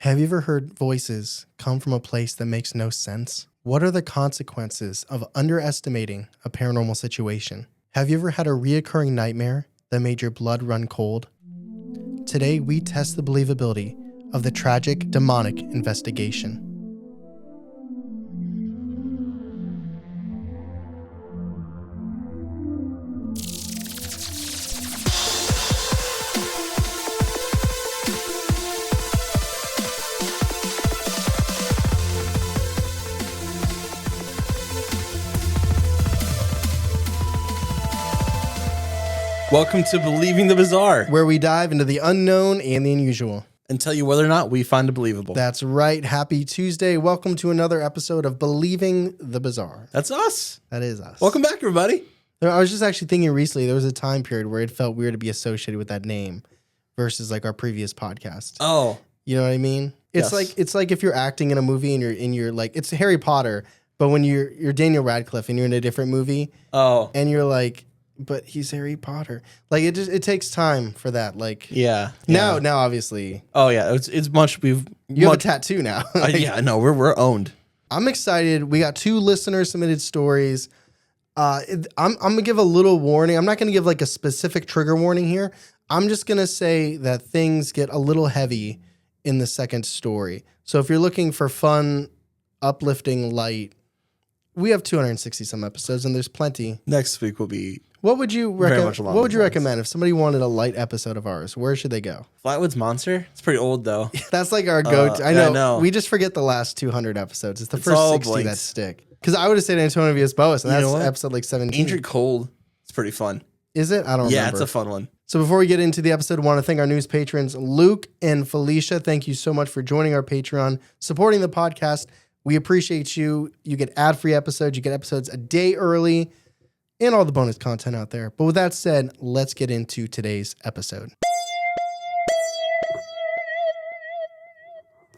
Have you ever heard voices come from a place that makes no sense? What are the consequences of underestimating a paranormal situation? Have you ever had a reoccurring nightmare that made your blood run cold? Today, we test the believability of the tragic demonic investigation. Welcome to Believing the Bizarre, Where we dive into the unknown and the unusual. and tell you whether or not we find it believable. That's right. Happy Tuesday. Welcome to another episode of Believing the Bizarre. That's us. That is us. Welcome back, everybody. I was just actually thinking recently, there was a time period where it felt weird to be associated with that name versus like our previous podcast. Oh, You know what I mean? It's Yes. like if you're acting in a movie and you're like, it's Harry Potter, but when you're Daniel Radcliffe and you're in a different movie oh, and you're like, but he's Harry Potter. Like it takes time for that. Like yeah. now obviously Oh, yeah. It's much. you have a tattoo now. Like, yeah, no, we're owned. I'm excited. We got 2 listener submitted stories. I'm gonna give a little warning. I'm not gonna give like a specific trigger warning here. I'm just gonna say that things get a little heavy in the second story. So if you're looking for fun, uplifting, light, we have 260 some episodes, and there's plenty. Next week will be What would you Very recommend? much along What would those you lines. recommend if somebody wanted a light episode of ours? Where should they go? Flatwoods Monster. It's pretty old though. That's like our go-to. I yeah, know. I know. We just forget the last 200 episodes. It's the It's first all 60 that blanks. stick. Because I would have said Antonio Villas-Boas, and You that's know what? episode like 17. Ancient Cold. It's pretty fun. Is it? I don't Yeah, remember. it's a fun one. So before we get into the episode, I want to thank our news patrons, Luke and Felicia. Thank you so much for joining our Patreon, supporting the podcast. We appreciate you. You get ad-free episodes. You get episodes a day early and all the bonus content out there. But with that said, let's get into today's episode.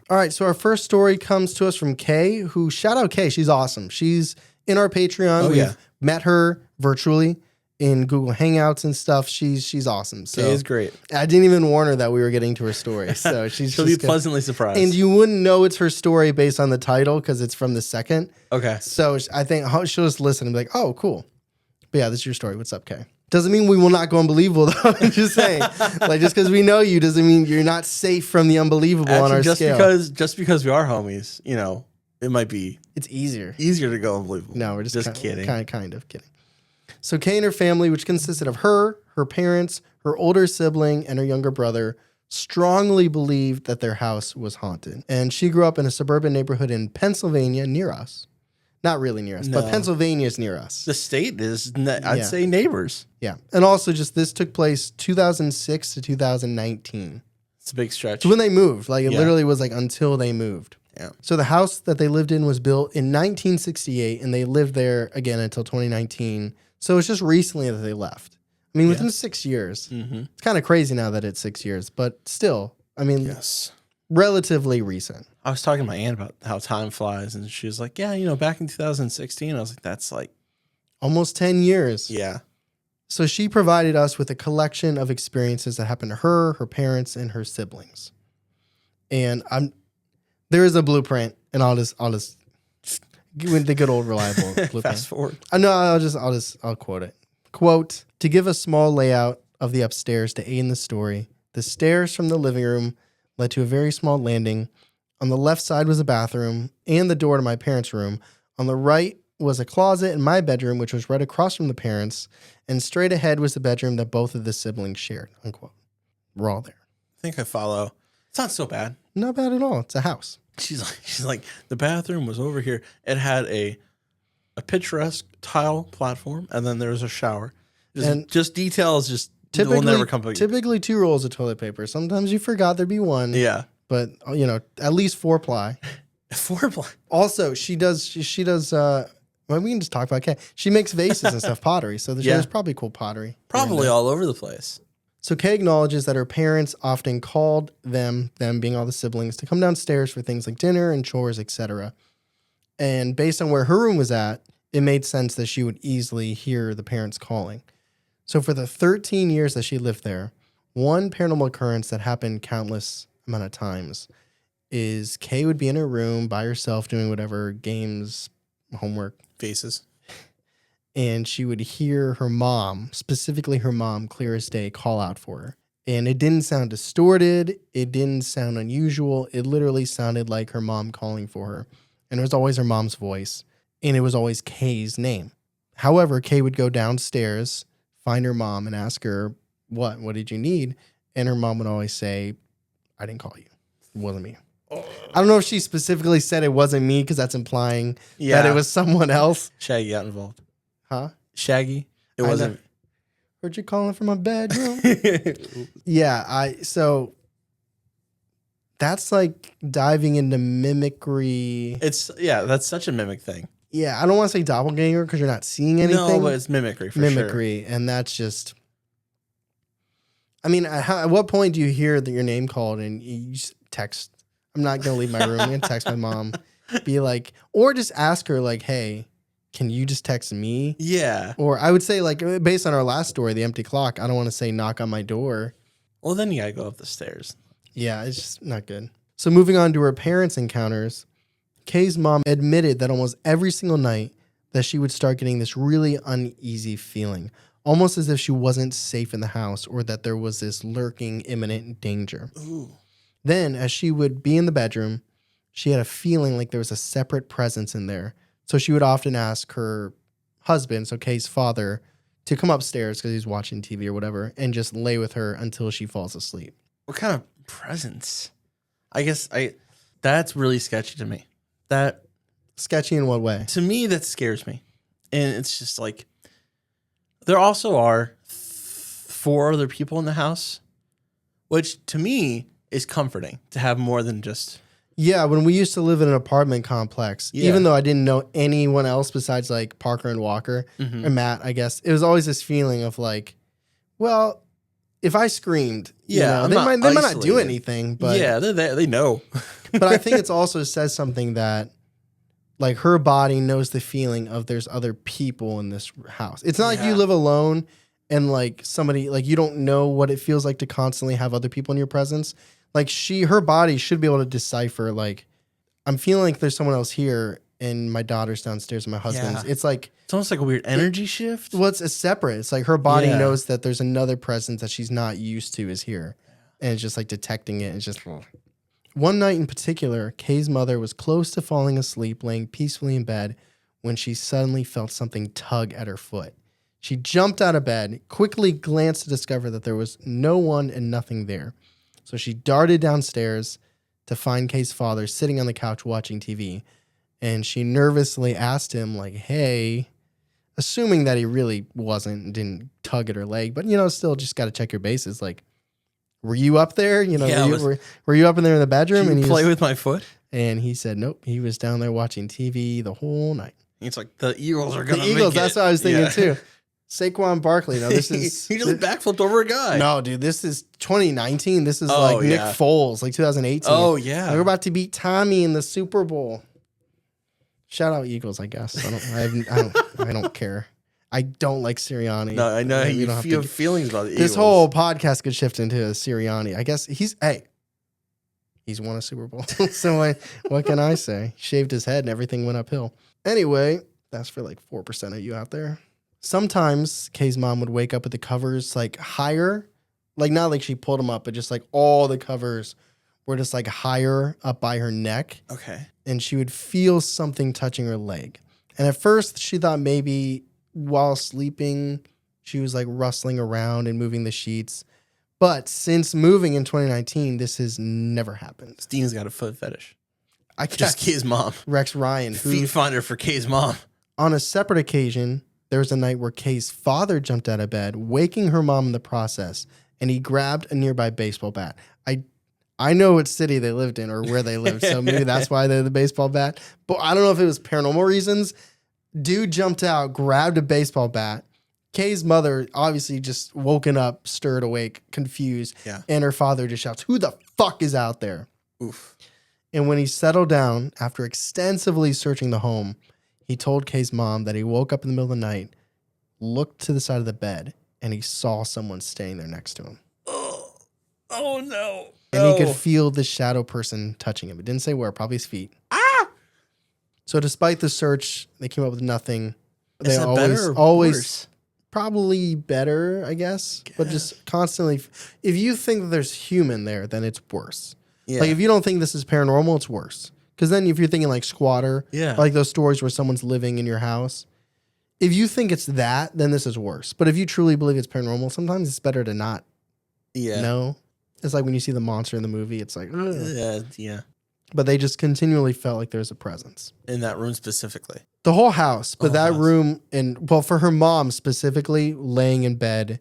All right, so our first story comes to us from Kaye, who, shout out Kaye, she's awesome. She's in our Patreon. Oh, We've yeah. met her virtually in Google Hangouts and stuff. She's awesome. So It is great. I didn't even warn her that we were getting to her story. So she's She'll just be good. pleasantly surprised. And you wouldn't know it's her story based on the title because it's from the second. okay. So I think she'll just listen and be like, oh, cool. But yeah, this is your story. What's up, Kay? Doesn't mean we will not go unbelievable, though. I'm just saying. Like, just because we know you doesn't mean you're not safe from the unbelievable on our Actually, scale. just because we are homies, you know, it might be It's easier. easier to go unbelievable. No, we're just kidding. Kind of kidding. So Kay and her family, which consisted of her parents, her older sibling, and her younger brother, strongly believed that their house was haunted. And she grew up in a suburban neighborhood in Pennsylvania near us. Not really near us, but No. Pennsylvania is near us. The state is, I'd Yeah. say, neighbors. Yeah. And also just this took place 2006 to 2019. It's a big stretch. So when they moved, like it Yeah. literally was like until they moved. Yeah. So the house that they lived in was built in 1968 and they lived there again until 2019. So it's just recently that they left. I mean, within 6 years. Mm-hmm. It's kind of crazy now that it's 6 years, but still, I mean, Yes. relatively recent. I was talking to my aunt about how time flies, and she was like, yeah, you know, back in 2016. I was like, that's like, Almost 10 years. yeah. So she provided us with a collection of experiences that happened to her, her parents, and her siblings. And there is a blueprint, and I'll just give it the good old reliable blueprint. Fast forward. No, I'll quote it. Quote, to give a small layout of the upstairs to aid in the story, the stairs from the living room led to a very small landing. On the left side was a bathroom and the door to my parents' room. On the right was a closet in my bedroom, which was right across from the parents. And straight ahead was the bedroom that both of the siblings shared, unquote. We're all there. I think I follow. It's not so bad. Not bad at all. It's a house. She's like, the bathroom was over here. It had a picturesque tile platform, and then there was a shower. Just details, just will never come back. Typically 2 rolls of toilet paper. Sometimes you forgot there'd be one. Yeah. But, you know, at least 4 ply. 4 ply. Also, she does, well, we can just talk about Kay. She makes vases and stuff, pottery. So there's probably cool pottery. Probably all over the place. So Kay acknowledges that her parents often called them being all the siblings, to come downstairs for things like dinner and chores, etc. And based on where her room was at, it made sense that she would easily hear the parents calling. So for the 13 years that she lived there, one paranormal occurrence that happened countless amount of times is Kaye would be in her room by herself doing whatever, games, homework. Faces. And she would hear her mom, specifically her mom, clear as day, call out for her. And it didn't sound distorted. It didn't sound unusual. It literally sounded like her mom calling for her. And it was always her mom's voice. And it was always Kaye's name. However, Kaye would go downstairs, find her mom, and ask her, what did you need? And her mom would always say, I didn't call you. It wasn't me. I don't know if she specifically said it wasn't me because that's implying that it was someone else. Shaggy got involved. Huh? Shaggy? It wasn't. Heard you calling from my bedroom. So that's like diving into mimicry. That's such a mimic thing. Yeah, I don't want to say doppelganger because you're not seeing anything. No, but it's mimicry for sure. And that's just... I mean, at what point do you hear that your name called and you just text? I'm not going to leave my room. I'm going to text my mom. Be like... Or just ask her like, hey... Can you just text me? Yeah. Or I would say, like, based on our last story, the empty clock, I don't want to say knock on my door. Well, then you got to go up the stairs. Yeah, it's just not good. So moving on to her parents' encounters, Kaye's mom admitted that almost every single night that she would start getting this really uneasy feeling, almost as if she wasn't safe in the house or that there was this lurking imminent danger. Ooh. Then, as she would be in the bedroom, she had a feeling like there was a separate presence in there. So she would often ask her husband, so Kaye's father, to come upstairs because he's watching TV or whatever and just lay with her until she falls asleep. What kind of presence? I guess that's really sketchy to me. That sketchy in what way? To me, that scares me. And it's just like, there also are 4 other people in the house, which to me is comforting to have more than just... Yeah, when we used to live in an apartment complex, even though I didn't know anyone else besides like Parker and Walker and Matt, I guess, it was always this feeling of like, well, if I screamed, they might not do anything, but yeah, they know. But I think it's also says something that like her body knows the feeling of there's other people in this house. It's not like you live alone and like somebody like you don't know what it feels like to constantly have other people in your presence. Like her body should be able to decipher, like, I'm feeling like there's someone else here and my daughter's downstairs and my husband's. Yeah. It's like... It's almost like a weird energy shift. Well, it's separate. It's like her body knows that there's another presence that she's not used to is here. And it's just like detecting it. It's just... One night in particular, Kaye's mother was close to falling asleep, laying peacefully in bed, when she suddenly felt something tug at her foot. She jumped out of bed, quickly glanced to discover that there was no one and nothing there. So she darted downstairs to find Kaye's father sitting on the couch watching TV. And she nervously asked him, like, hey, assuming that he really wasn't and didn't tug at her leg. But, still just got to check your bases. Like, were you up there? Were you up in there in the bedroom? Did you play with my foot? And he said, nope, he was down there watching TV the whole night. It's like, the Eagles are going to make it. The Eagles, that's what I was thinking too. Saquon Barkley. No, this is... he just backflipped over a guy. No, dude, this is 2019. This is Nick Foles, like 2018. Oh, yeah. We're about to beat Tommy in the Super Bowl. Shout out Eagles, I guess. I don't care. I don't like Sirianni. No, I know you feel feelings about the Eagles. This whole podcast could shift into Sirianni. I guess he's won a Super Bowl. So what can I say? He shaved his head and everything went uphill. Anyway, that's for like 4% of you out there. Sometimes Kaye's mom would wake up with the covers like higher, like not like she pulled them up, but just like all the covers were just like higher up by her neck. Okay. And she would feel something touching her leg. And at first she thought maybe while sleeping, she was like rustling around and moving the sheets. But since moving in 2019, this has never happened. Steen's got a foot fetish. I guess. Just Kaye's mom. Rex Ryan. Feet finder for Kaye's mom. On a separate occasion, there was a night where Kaye's father jumped out of bed, waking her mom in the process, and he grabbed a nearby baseball bat. I know what city they lived in or where they lived, so maybe that's why they had the baseball bat. But I don't know if it was paranormal reasons. Dude jumped out, grabbed a baseball bat. Kaye's mother obviously just woken up, stirred awake, confused, and her father just shouts, "Who the fuck is out there?" Oof. And when he settled down, after extensively searching the home, he told Kaye's mom that he woke up in the middle of the night, looked to the side of the bed, and he saw someone staying there next to him. Oh no. And he could feel the shadow person touching him. It didn't say where, probably his feet. Ah! So despite the search, they came up with nothing. Is They it better or always worse? probably better, I guess. But just constantly, if you think that there's human there, then it's worse. Yeah. Like if you don't think this is paranormal, it's worse. Because then if you're thinking like squatter, Yeah. like those stories where someone's living in your house, if you think it's that, then this is worse. But if you truly believe it's paranormal, sometimes it's better to not know. It's like when you see the monster in the movie, it's like, ugh. Yeah. But they just continually felt like there's a presence. In that room specifically. The whole house, but that house. room, and well, for her mom specifically, laying in bed,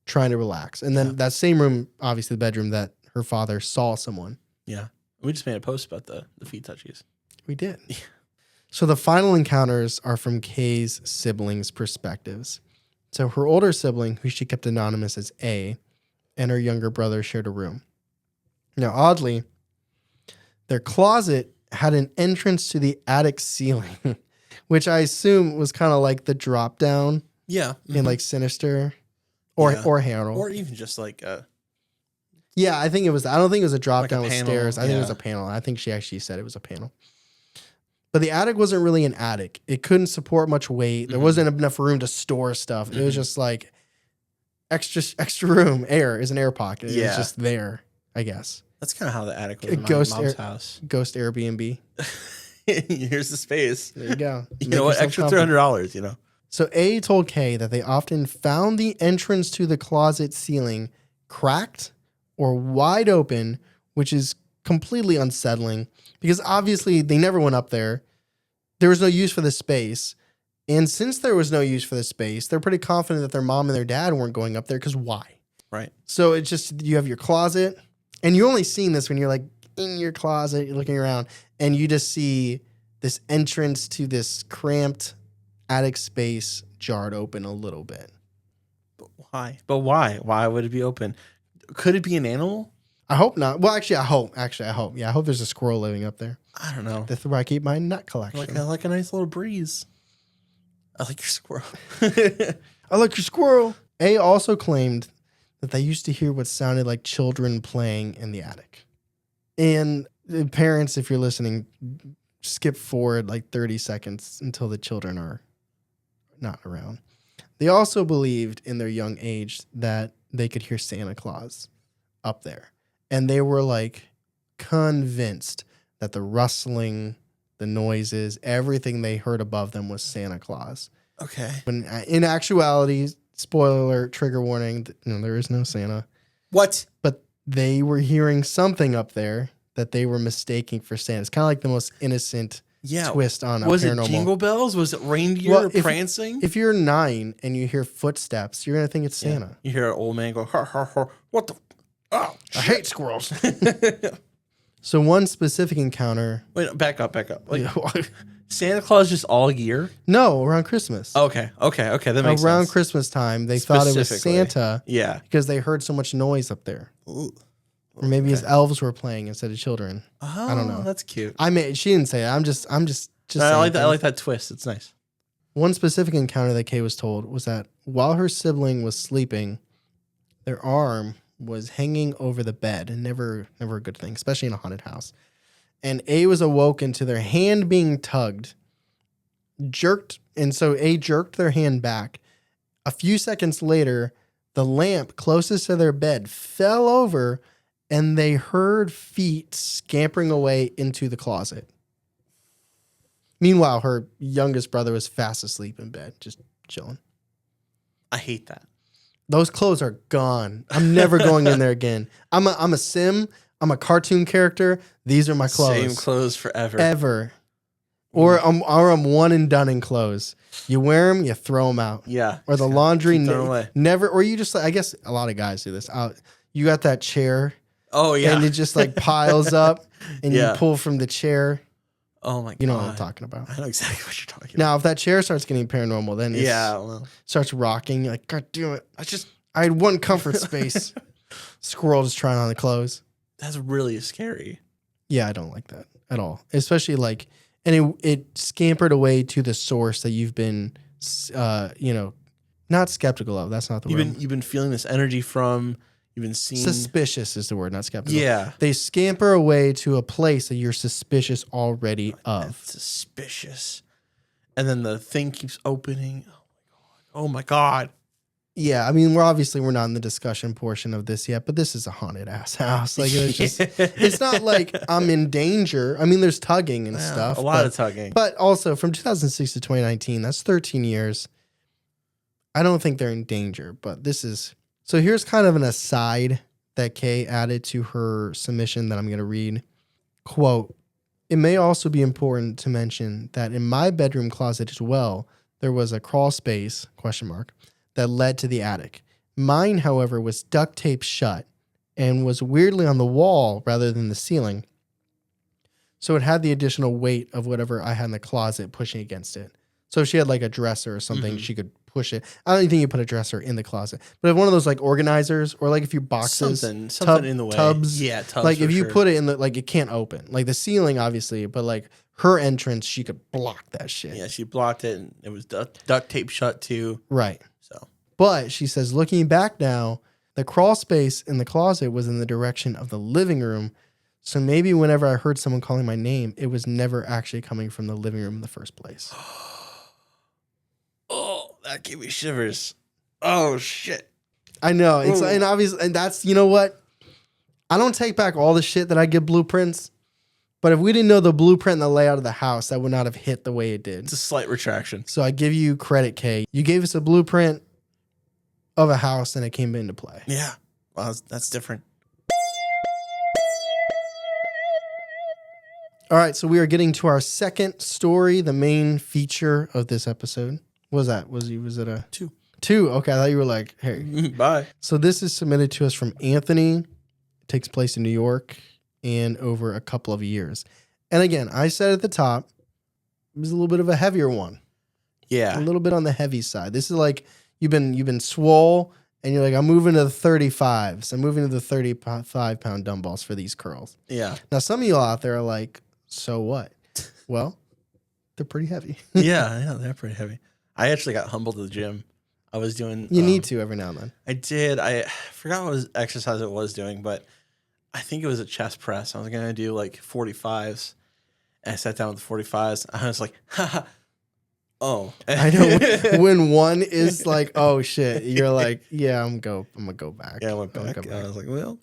trying to relax. And then that same room, obviously the bedroom that her father saw someone. Yeah. We just made a post about the feet touchies. We did. So the final encounters are from Kaye's siblings' perspectives. So her older sibling, who she kept anonymous as A, and her younger brother shared a room. Now, oddly, their closet had an entrance to the attic ceiling, which I assume was kind of like the drop down in like Sinister or Harold. Or even just like yeah, I think it was. I don't think it was a drop like down with stairs. I think it was a panel. I think she actually said it was a panel. But the attic wasn't really an attic. It couldn't support much weight. There wasn't enough room to store stuff. It was just like extra room. Air is an air pocket. It was just there, I guess. That's kind of how the attic was in my mom's house. Ghost Airbnb. Here's the space. There you go. You know what? Extra $300, you know. So A told Kaye that they often found the entrance to the closet ceiling cracked or wide open, which is completely unsettling because obviously they never went up there. There was no use for the space. And since there was no use for the space, they're pretty confident that their mom and their dad weren't going up there because why? Right. So it's just, you have your closet and you only seen this when you're like in your closet, you're looking around and you just see this entrance to this cramped attic space jarred open a little bit. But why? Why would it be open? Could it be an animal? I hope not. Well, actually, I hope. Yeah, I hope there's a squirrel living up there. I don't know. That's where I keep my nut collection. I like a nice little breeze. I like your squirrel. I like your squirrel. A also claimed that they used to hear what sounded like children playing in the attic. And parents, if you're listening, skip forward like 30 seconds until the children are not around. They also believed in their young age that they could hear Santa Claus up there. And they were like convinced that the rustling, the noises, everything they heard above them was Santa Claus. Okay. When in actuality, spoiler alert, trigger warning, there is no Santa. What? But they were hearing something up there that they were mistaking for Santa. It's kind of like the most innocent twist on a paranormal. Was it jingle bells? Was it reindeer prancing? If you're 9 and you hear footsteps, you're going to think it's Santa. You hear an old man go, har, har, har. What the? Oh, I hate squirrels. So one specific encounter. Wait, back up. Like, Santa Claus just all year? No, around Christmas. Okay. That makes sense. Around Christmas time, they thought it was Santa. Yeah. Because they heard so much noise up there. Ooh. Or maybe his elves were playing instead of children. Oh, I don't know. That's cute. She didn't say that. I'm just I like that. I like that twist. It's nice. One specific encounter that Kaye was told was that while her sibling was sleeping, their arm was hanging over the bed, and never a good thing, especially in a haunted house. And A was awoken to their hand being tugged, jerked, and so A jerked their hand back. A few seconds later, the lamp closest to their bed fell over, and they heard feet scampering away into the closet. Meanwhile, her youngest brother was fast asleep in bed, just chilling. I hate that. Those clothes are gone. I'm never going in there again. I'm a sim. I'm a cartoon character. These are my clothes. Same clothes forever. Ever. Or I'm one and done in clothes. You wear them, you throw them out. Yeah. Or the laundry away. Never. Or you just, I guess a lot of guys do this. You got that chair. Oh yeah. And it just like piles up, and you pull from the chair. Oh my god. You know what I'm talking about. I know exactly what you're talking about. Now, if that chair starts getting paranormal, then it starts rocking. You're like, God damn it. I had one comfort space. Squirrel just trying on the clothes. That's really scary. Yeah, I don't like that at all. Especially like, and it scampered away to the source that you've been, not skeptical of. That's not the word. You've been feeling this energy from. You've been seen. Suspicious is the word, not skeptical. Yeah. They scamper away to a place that you're suspicious already of. That's suspicious. And then the thing keeps opening. Oh my God. Yeah, I mean, we're not in the discussion portion of this yet, but this is a haunted ass house. Like, it's just, it's not like I'm in danger. I mean, there's tugging and stuff. A lot of tugging. But also from 2006 to 2019, that's 13 years. I don't think they're in danger, but this is, so here's kind of an aside that Kaye added to her submission that I'm going to read. Quote, it may also be important to mention that in my bedroom closet as well, there was a crawl space, ? That led to the attic. Mine, however, was duct taped shut and was weirdly on the wall rather than the ceiling. So it had the additional weight of whatever I had in the closet pushing against it. So if she had like a dresser or something, she could push it. I don't even think you put a dresser in the closet. But if one of those like organizers or like if you boxes, something in the way. Tubs. Yeah, tubs. Like if you put it in the, like it can't open. Like the ceiling, obviously, but like her entrance, she could block that shit. Yeah, she blocked it and it was duct tape shut too. Right. So, but she says, looking back now, the crawl space in the closet was in the direction of the living room. So maybe whenever I heard someone calling my name, it was never actually coming from the living room in the first place. Oh, that gave me shivers. Oh shit. I know. It's and obviously, and that's, you know what? I don't take back all the shit that I give blueprints, but if we didn't know the blueprint and the layout of the house, that would not have hit the way it did. It's a slight retraction. So I give you credit, Kaye. You gave us a blueprint of a house and it came into play. Yeah. Well, that's different. All right, so we are getting to our second story, the main feature of this episode. What was that? Was it a 2? 2. Okay, I thought you were like, hey. Bye. So this is submitted to us from Anthony. It takes place in New York and over a couple of years. And again, I said at the top, it was a little bit of a heavier one. Yeah. A little bit on the heavy side. This is like you've been swole and you're like, I'm moving to the 35s. I'm moving to the 35-pound dumbbells for these curls. Yeah. Now, some of y'all out there are like, so what? Well, they're pretty heavy. yeah, they're pretty heavy. I actually got humbled at the gym. I was doing... You need to every now and then. I did. I forgot what exercise it was doing, but I think it was a chest press. I was going to do like 45s. And I sat down with the 45s. I was like, haha. Oh. I know. When one is like, oh, shit, you're like, yeah, I'm going to go back. Yeah, I went back. And I was like, well,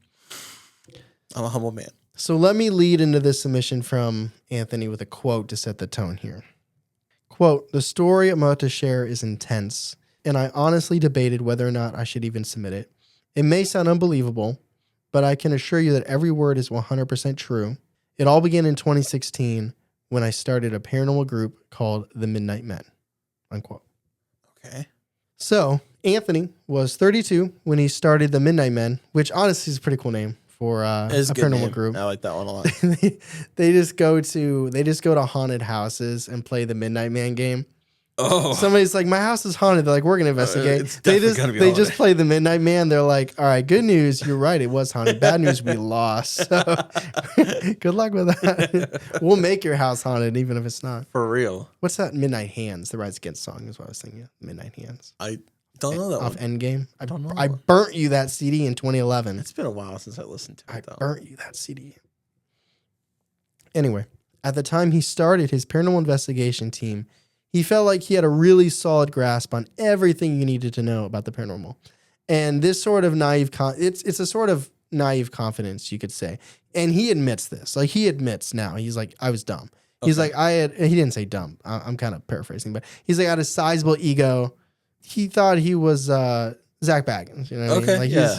I'm a humble man. So let me lead into this submission from Anthony with a quote to set the tone here. Quote, the story I'm about to share is intense, and I honestly debated whether or not I should even submit it. It may sound unbelievable, but I can assure you that every word is 100% true. It all began in 2016 when I started a paranormal group called the Midnight Men, unquote. Okay. So Anthony was 32 when he started the Midnight Men, which honestly is a pretty cool name for a paranormal group. I like that one a lot. they just go to haunted houses and play the Midnight Man game. Oh, somebody's like, my house is haunted. They're like, we're gonna investigate. They just play the Midnight Man. They're like, all right, good news, you're right, it was haunted. Bad news, we lost. So good luck with that. We'll make your house haunted even if it's not. For real. What's that? Midnight Hands, the Rise Against song is what I was thinking. Midnight Hands. I don't know that off one. Endgame. I don't know. I burnt you that CD in 2011. It's been a while since I listened to it. I burnt you that CD. Anyway, at the time he started his paranormal investigation team, he felt like he had a really solid grasp on everything you needed to know about the paranormal. And this sort of naive, it's a sort of naive confidence, you could say. And he admits this. Like, he admits now. He's like, I was dumb. He's like, he didn't say dumb. I'm kind of paraphrasing, but he's like, I had a sizable ego. He thought he was Zach Baggins. You know what I mean? Like, yeah.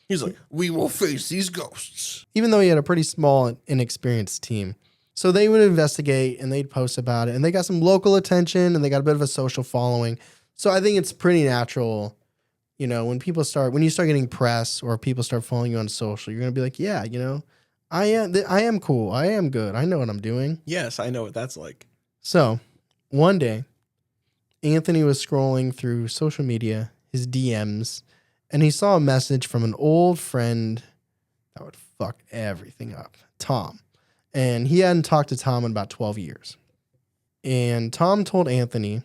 He's like, we will face these ghosts. Even though he had a pretty small and inexperienced team. So they would investigate and they'd post about it. And they got some local attention and they got a bit of a social following. So I think it's pretty natural, you know, when you start getting press or people start following you on social, you're going to be like, yeah, you know, I am cool. I am good. I know what I'm doing. Yes, I know what that's like. So one day, Anthony was scrolling through social media, his DMs, and he saw a message from an old friend that would fuck everything up, Tom. And he hadn't talked to Tom in about 12 years. And Tom told Anthony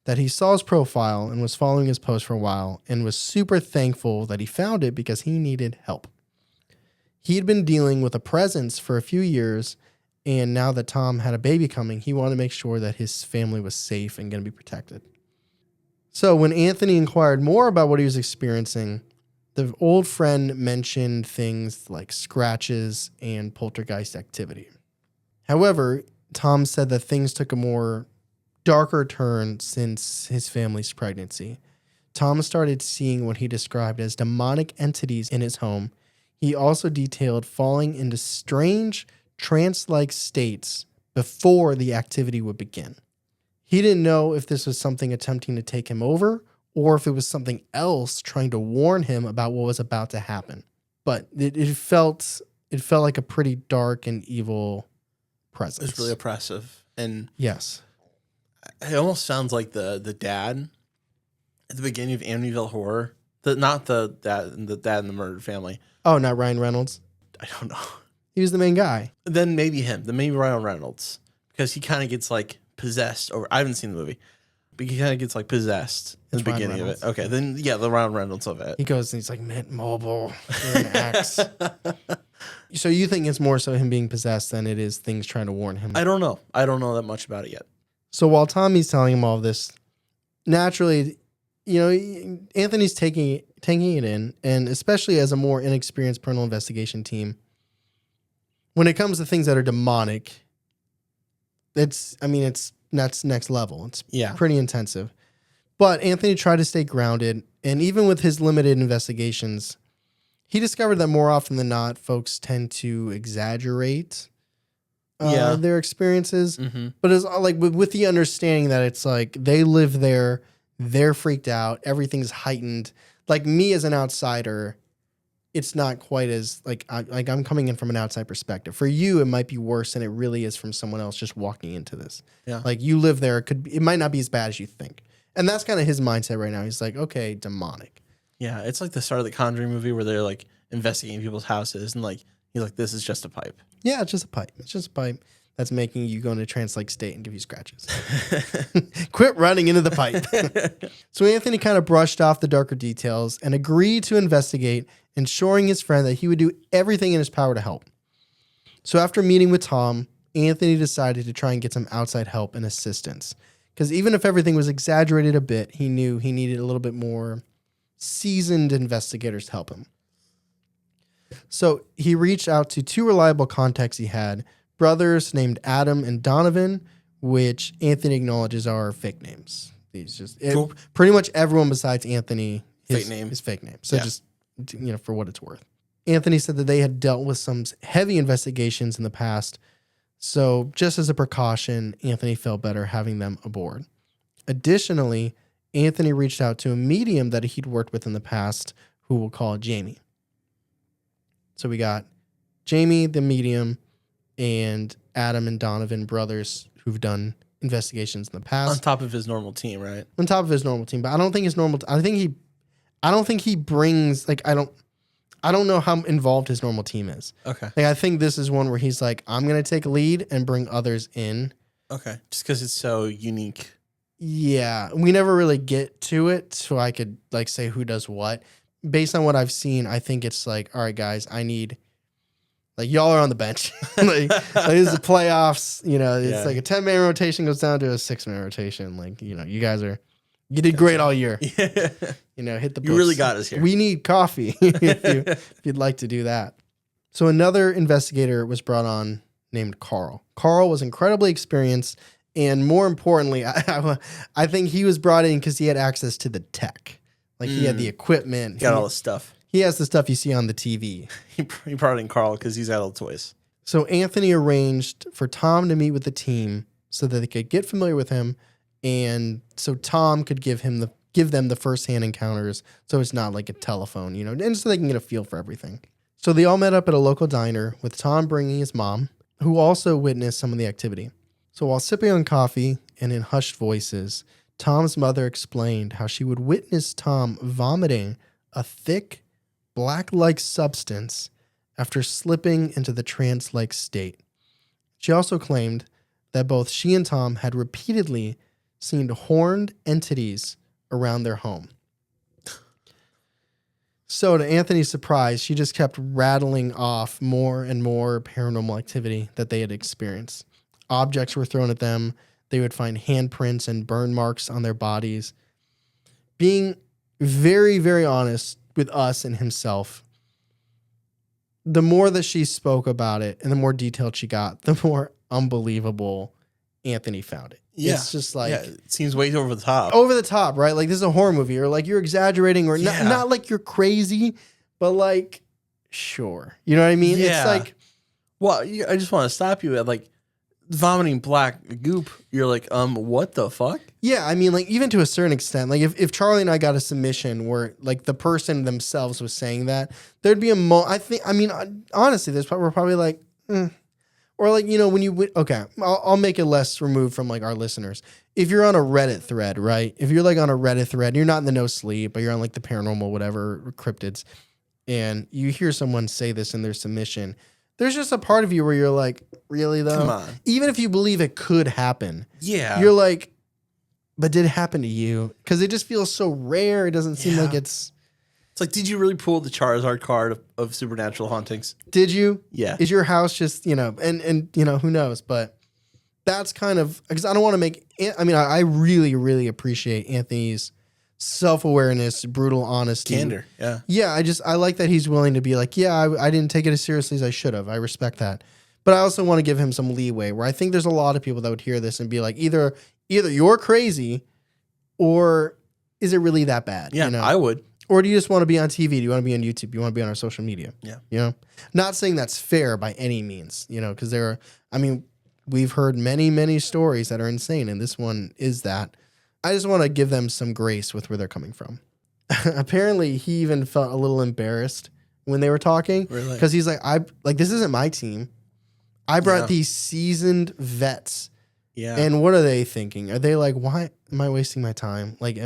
that he saw his profile and was following his post for a while and was super thankful that he found it because he needed help. He had been dealing with a presence for a few years, and now that Tom had a baby coming, he wanted to make sure that his family was safe and going to be protected. So when Anthony inquired more about what he was experiencing, the old friend mentioned things like scratches and poltergeist activity. However, Tom said that things took a more darker turn since his family's pregnancy. Tom started seeing what he described as demonic entities in his home. He also detailed falling into strange, trance-like states before the activity would begin. He didn't know if this was something attempting to take him over or if it was something else trying to warn him about what was about to happen. But it felt like a pretty dark and evil presence. It's really oppressive. And yes. It almost sounds like the dad at the beginning of Amityville Horror. Not the dad in the Murdered Family. Oh, not Ryan Reynolds? I don't know. He was the main guy. Then maybe him. Then maybe Ryan Reynolds. Because he kind of gets like possessed. Or I haven't seen the movie. But he kind of gets like possessed in the beginning of it. Okay, then yeah, the Ryan Reynolds of it. He goes and he's like, Mint Mobile. You're an axe. So you think it's more so him being possessed than it is things trying to warn him? I don't know. I don't know that much about it yet. So while Tommy's telling him all of this, naturally, Anthony's taking it in, and especially as a more inexperienced paranormal investigation team, when it comes to things that are demonic, that's next level. It's pretty intensive. But Anthony tried to stay grounded, and even with his limited investigations, he discovered that more often than not, folks tend to exaggerate their experiences. Mm-hmm. But it's like with the understanding that it's like they live there, they're freaked out, everything's heightened. Like me as an outsider, it's not quite as I'm coming in from an outside perspective. For you, it might be worse than it really is from someone else just walking into this. Yeah. Like you live there, it might not be as bad as you think. And that's kind of his mindset right now. He's like, okay, demonic. Yeah, it's like the start of the Conjuring movie where they're like investigating people's houses and like he's like, this is just a pipe. Yeah, it's just a pipe. It's just a pipe that's making you go into a trance-like state and give you scratches. Quit running into the pipe. So Anthony kind of brushed off the darker details and agreed to investigate, ensuring his friend that he would do everything in his power to help. So after meeting with Tom, Anthony decided to try and get some outside help and assistance. Because even if everything was exaggerated a bit, he knew he needed a little bit more seasoned investigators to help him. So he reached out to two reliable contacts he had, brothers named Adam and Donovan, which Anthony acknowledges are fake names. Cool. Pretty much everyone besides Anthony is fake name. So just, for what it's worth. Anthony said that they had dealt with some heavy investigations in the past. So just as a precaution, Anthony felt better having them aboard. Additionally, Anthony reached out to a medium that he'd worked with in the past, who we'll call Jamie. So we got Jamie, the medium, and Adam and Donovan, brothers who've done investigations in the past. On top of his normal team, right? On top of his normal team, but I don't think his normal. I don't think he brings I don't know how involved his normal team is. Okay. I think this is one where he's like, I'm gonna take lead and bring others in. Okay. Just because it's so unique. Yeah, we never really get to it, so I could say who does what. Based on what I've seen, I think it's like, all right, guys, I need y'all are on the bench. This is the playoffs. It's like a 10-man rotation goes down to a 6-man rotation. You did great all year. Yeah. Hit the books. You really got us here. We need coffee if you'd like to do that. So another investigator was brought on named Carl. Carl was incredibly experienced, and more importantly, I think he was brought in because he had access to the tech. He had the equipment. Got all the stuff. He has the stuff you see on the TV. He brought in Carl because he's got all the toys. So Anthony arranged for Tom to meet with the team so that they could get familiar with him, and so Tom could give them the first-hand encounters, so it's not like a telephone, and so they can get a feel for everything. So they all met up at a local diner, with Tom bringing his mom, who also witnessed some of the activity. So while sipping on coffee and in hushed voices, Tom's mother explained how she would witness Tom vomiting a thick, black-like substance after slipping into the trance-like state. She also claimed that both she and Tom had repeatedly seen horned entities around their home. So to Anthony's surprise, she just kept rattling off more and more paranormal activity that they had experienced. Objects were thrown at them. They would find handprints and burn marks on their bodies. Being very, very honest with us and himself, the more that she spoke about it and the more detailed she got, the more unbelievable Anthony found it. Yeah. It's just like... Yeah, it seems way over the top. Over the top, right? Like this is a horror movie, or like you're exaggerating, or Yeah. not like you're crazy, but like, sure. You know what I mean? Yeah. It's like... Well, I just want to stop you at like vomiting black goop. You're like, what the fuck? Yeah, I mean, like even to a certain extent, like if Charlie and I got a submission where like the person themselves was saying that, there'd be honestly, we're probably like, or like, you know, when you, okay, I'll make it less removed from like our listeners. If you're on a Reddit thread, right? If you're like on a Reddit thread, you're not in the no sleep, but you're on like the paranormal, whatever, cryptids, and you hear someone say this in their submission, there's just a part of you where you're like, really though? Come on. Even if you believe it could happen, Yeah. you're like, but did it happen to you? Because it just feels so rare. It doesn't seem like it's... It's like, did you really pull the Charizard card of supernatural hauntings? Did you? Yeah. Is your house just, you know, and you know, who knows? But that's kind of... Because I don't want to make... I mean, I really, really appreciate Anthony's self-awareness, brutal honesty. Candor, yeah. Yeah, I like that he's willing to be like, yeah, I didn't take it as seriously as I should have. I respect that. But I also want to give him some leeway, where I think there's a lot of people that would hear this and be like, either you're crazy, or is it really that bad? Yeah, you know? I would. Or do you just want to be on TV? Do you want to be on YouTube? Do you want to be on our social media? Yeah. You know? Not saying that's fair by any means, you know, because we've heard many, many stories that are insane, and this one is that. I just want to give them some grace with where they're coming from. Apparently, he even felt a little embarrassed when they were talking. Really? Because he's like, this isn't my team. I brought these seasoned vets. Yeah. And what are they thinking? Are they like, why am I wasting my time? Like,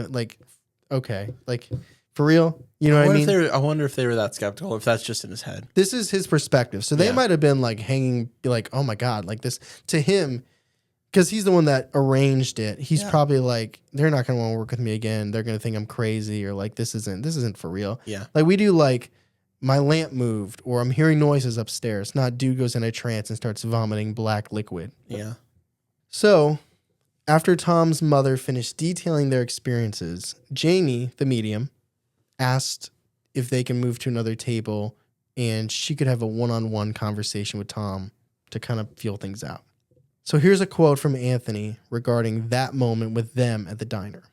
okay. Like, for real? You know what I mean? I wonder if they were that skeptical, if that's just in his head. This is his perspective. So they might have been like hanging, like, oh my God, like this. To him, because he's the one that arranged it, he's probably like, they're not going to want to work with me again. They're going to think I'm crazy, or like, this isn't for real. Yeah. Like we do like, my lamp moved, or I'm hearing noises upstairs. Not dude goes in a trance and starts vomiting black liquid. Yeah. So, after Tom's mother finished detailing their experiences, Jamie, the medium, asked if they can move to another table and she could have a one-on-one conversation with Tom to kind of feel things out. So here's a quote from Anthony regarding that moment with them at the diner.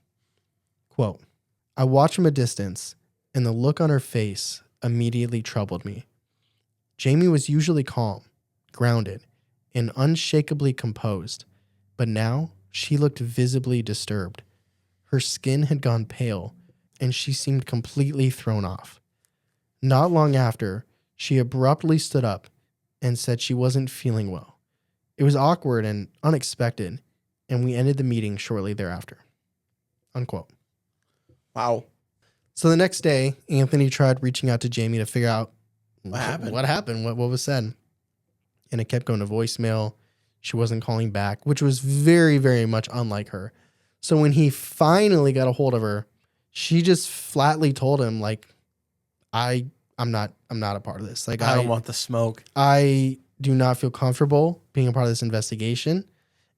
Quote, "I watched from a distance, and the look on her face immediately troubled me. Jamie was usually calm, grounded, and unshakably composed, but now she looked visibly disturbed. Her skin had gone pale, and she seemed completely thrown off. Not long after, she abruptly stood up and said she wasn't feeling well. It was awkward and unexpected, and we ended the meeting shortly thereafter." Unquote. Wow. So the next day, Anthony tried reaching out to Jamie to figure out What happened? What was said. And it kept going to voicemail. She wasn't calling back, which was very, very much unlike her. So when he finally got a hold of her, she just flatly told him, like, I'm not a part of this. Like, I don't want the smoke. I do not feel comfortable being a part of this investigation.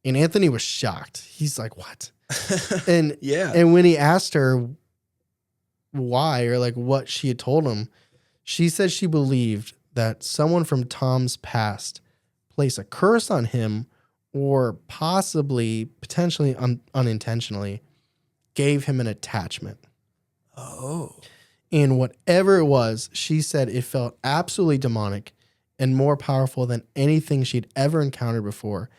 And Anthony was shocked. He's like, what? And Yeah. And when he asked her why, or like what she had told him, she said she believed that someone from Tom's past placed a curse on him, or possibly, potentially unintentionally, gave him an attachment. Oh. And whatever it was, she said it felt absolutely demonic and more powerful than anything she'd ever encountered before.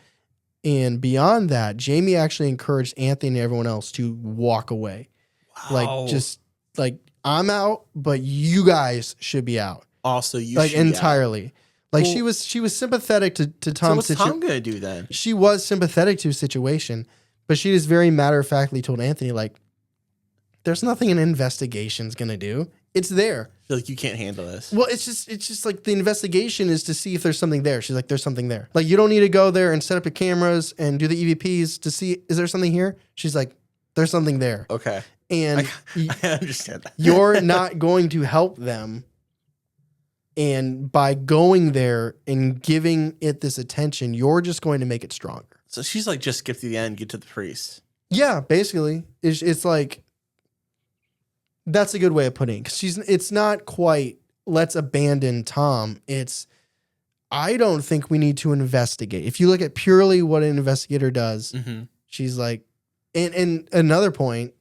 And beyond that, Jamie actually encouraged Anthony and everyone else to walk away. Wow. Like, just like, I'm out, but you guys should be out. Also, you Like, should be out. entirely. Like, Well, she was sympathetic to So Tom's what's situation. Tom gonna do then? She was sympathetic to his situation, but she just very matter-of-factly told Anthony, like, there's nothing an investigation's going to do. It's there. feel like you can't handle this. Well, it's just like the investigation is to see if there's something there. She's like, there's something there. Like, you don't need to go there and set up your cameras and do the EVPs to see, is there something here? She's like, there's something there. Okay. And I understand that. you're not going to help them. And by going there and giving it this attention, you're just going to make it stronger. So she's like, just skip to the end, get to the priest. Yeah, basically. It's like, that's a good way of putting it. 'Cause it's not quite, let's abandon Tom. It's, I don't think we need to investigate. If you look at purely what an investigator does, she's like, and another point,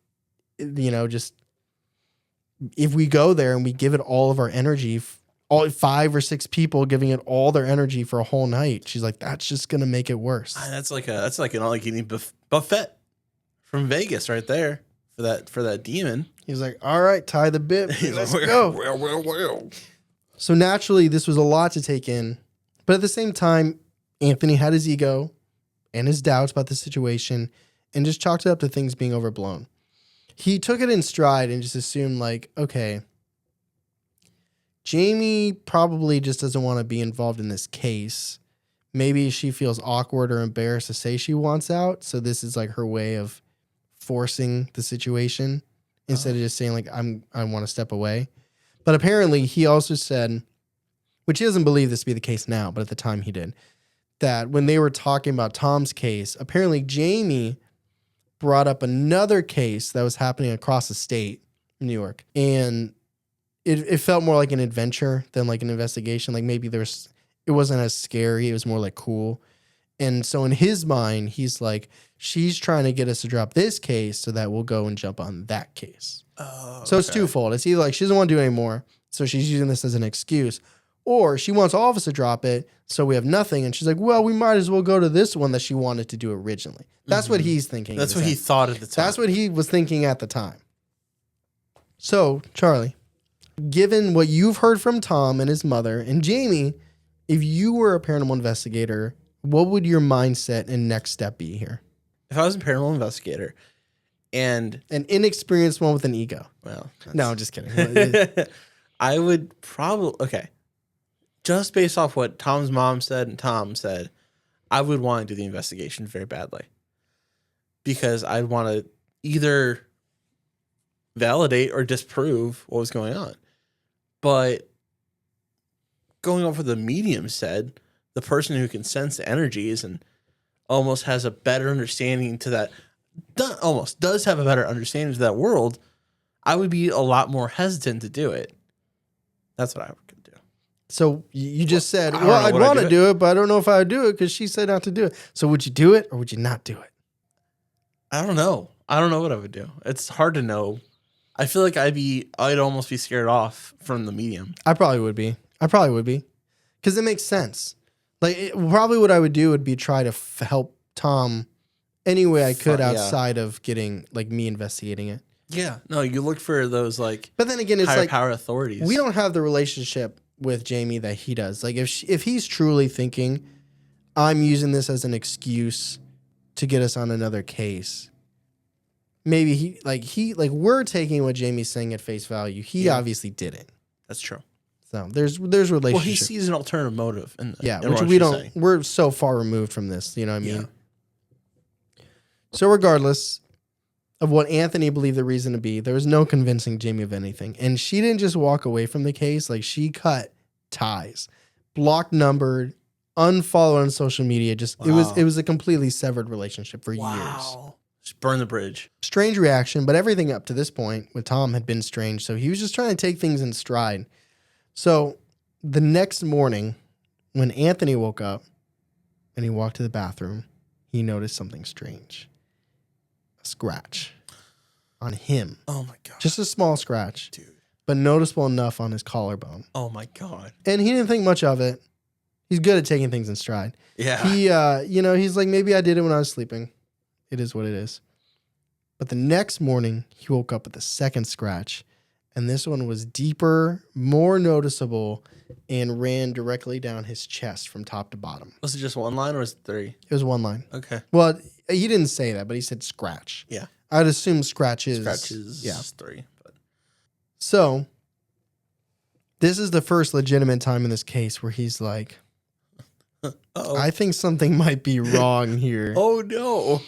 just if we go there and we give it all of our energy, all 5 or 6 people giving it all their energy for a whole night, she's like, that's just gonna make it worse. That's like an all-you-can-eat buffet from Vegas right there for that demon. He's like, all right, tie the bit. Let's like, go. Well. So naturally, this was a lot to take in. But at the same time, Anthony had his ego and his doubts about the situation and just chalked it up to things being overblown. He took it in stride and just assumed, like, okay, Jamie probably just doesn't want to be involved in this case. Maybe she feels awkward or embarrassed to say she wants out. So this is like her way of forcing the situation instead of just saying, like, I want to step away. But apparently he also said, which he doesn't believe this to be the case now, but at the time he did, that when they were talking about Tom's case, apparently Jamie brought up another case that was happening across the state in New York. And it felt more like an adventure than like an investigation. Like maybe it wasn't as scary. It was more like cool. And so in his mind, he's like, she's trying to get us to drop this case so that we'll go and jump on that case. Oh, so it's twofold. It's either like she doesn't want to do it anymore, so she's using this as an excuse, or she wants all of us to drop it, so we have nothing. And she's like, well, we might as well go to this one that she wanted to do originally. That's what he's thinking. That's what he thought at the time. That's what he was thinking at the time. So, Charlie, given what you've heard from Tom and his mother and Jamie, if you were a paranormal investigator, what would your mindset and next step be here? If I was a paranormal investigator and an inexperienced one with an ego. Well, no, I'm just kidding. I would probably, just based off what Tom's mom said and Tom said, I would want to do the investigation very badly because I'd want to either validate or disprove what was going on. But going off what the medium said, the person who can sense the energies and almost has a better understanding to that, does have a better understanding to that world, I would be a lot more hesitant to do it. That's what I would do. So you just said, well, I'd want to do it, but I don't know if I would do it because she said not to do it. So would you do it or would you not do it? I don't know. I don't know what I would do. It's hard to know. I feel like I'd almost be scared off from the medium. I probably would be. Because it makes sense. Like, probably what I would do would be try to help Tom any way I could outside of getting, like, me investigating it. Yeah. No, you look for those, like, but then again, it's higher like power authorities. We don't have the relationship with Jamie that he does. Like, if he's truly thinking, I'm using this as an excuse to get us on another case, maybe we're taking what Jamie's saying at face value. He obviously didn't. That's true. So there's relationship. Well, he sees an alternative motive. Which we don't. We're so far removed from this. You know what I mean? Yeah. So regardless of what Anthony believed the reason to be, there was no convincing Jamie of anything. And she didn't just walk away from the case. Like, she cut ties, blocked, numbered, unfollowed on social media. Just it was a completely severed relationship for years. Just burn the bridge. Strange reaction, but everything up to this point with Tom had been strange. So he was just trying to take things in stride. So the next morning, when Anthony woke up and he walked to the bathroom, he noticed something strange. A scratch on him. Oh my God. Just a small scratch. Dude. But noticeable enough on his collarbone. Oh my God. And he didn't think much of it. He's good at taking things in stride. Yeah. He, he's like, maybe I did it when I was sleeping. It is what it is. But the next morning, he woke up with a second scratch. And this one was deeper, more noticeable, and ran directly down his chest from top to bottom. Was it just one line or was it 3? It was one line. Okay. Well, he didn't say that, but he said scratch. Yeah. I'd assume scratches. Scratches. Yeah. 3. But. So This is the first legitimate time in this case where he's like, Uh-oh. I think something might be wrong here. Oh, no.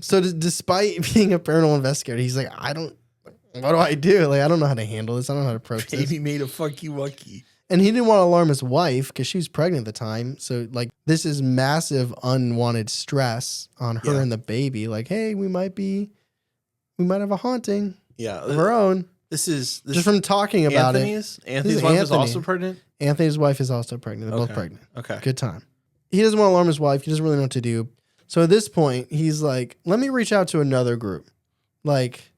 So despite being a paranormal investigator, he's like, what do I do? Like, I don't know how to handle this. I don't know how to approach this. Baby made a funky wucky. And he didn't want to alarm his wife because she was pregnant at the time. So, like, this is massive unwanted stress on her and the baby. Like, hey, we might have a haunting of our own. This just from talking about Anthony's? Anthony's wife is also pregnant? Anthony's wife is also pregnant. They're both pregnant. Okay. Good time. He doesn't want to alarm his wife. He doesn't really know what to do. So at this point, he's like, let me reach out to another group. Like,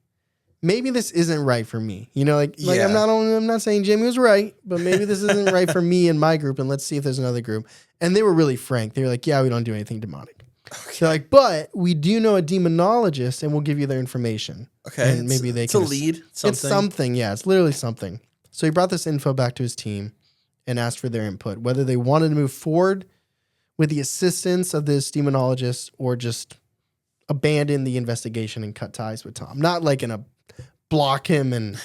maybe this isn't right for me. You know, like I'm not saying Jamie was right, but maybe this isn't right for me and my group, and let's see if there's another group. And they were really frank. They were like, yeah, we don't do anything demonic. Okay. They're like, but we do know a demonologist, and we'll give you their information. Okay. And maybe they it's can. It's a lead. Something. It's something. Yeah, it's literally something. So he brought this info back to his team and asked for their input, whether they wanted to move forward with the assistance of this demonologist or just abandon the investigation and cut ties with Tom. Not like in a block him and,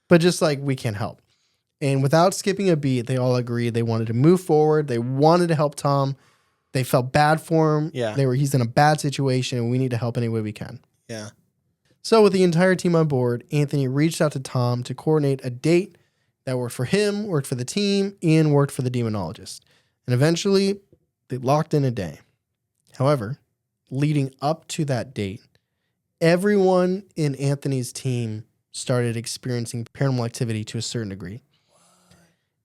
but just like, we can't help. And without skipping a beat, they all agreed they wanted to move forward. They wanted to help Tom. They felt bad for him. Yeah. He's in a bad situation and we need to help any way we can. Yeah. So with the entire team on board, Anthony reached out to Tom to coordinate a date that worked for him, worked for the team, and worked for the demonologist. And eventually, they locked in a day. However, leading up to that date, everyone in Anthony's team started experiencing paranormal activity to a certain degree.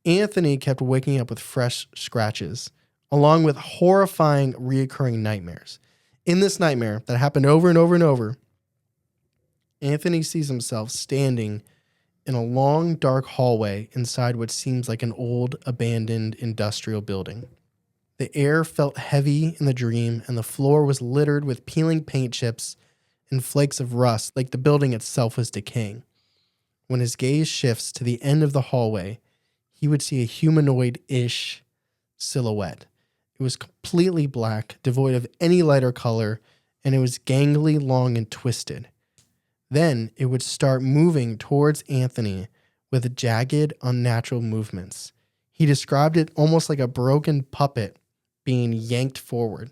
Anthony kept waking up with fresh scratches, along with horrifying reoccurring nightmares. In this nightmare that happened over and over and over, Anthony sees himself standing in a long, dark hallway inside what seems like an old, abandoned industrial building. The air felt heavy in the dream, and the floor was littered with peeling paint chips and flakes of rust, like the building itself was decaying. When his gaze shifts to the end of the hallway, he would see a humanoid-ish silhouette. It was completely black, devoid of any light or color, and it was gangly, long, and twisted. Then it would start moving towards Anthony with jagged, unnatural movements. He described it almost like a broken puppet being yanked forward,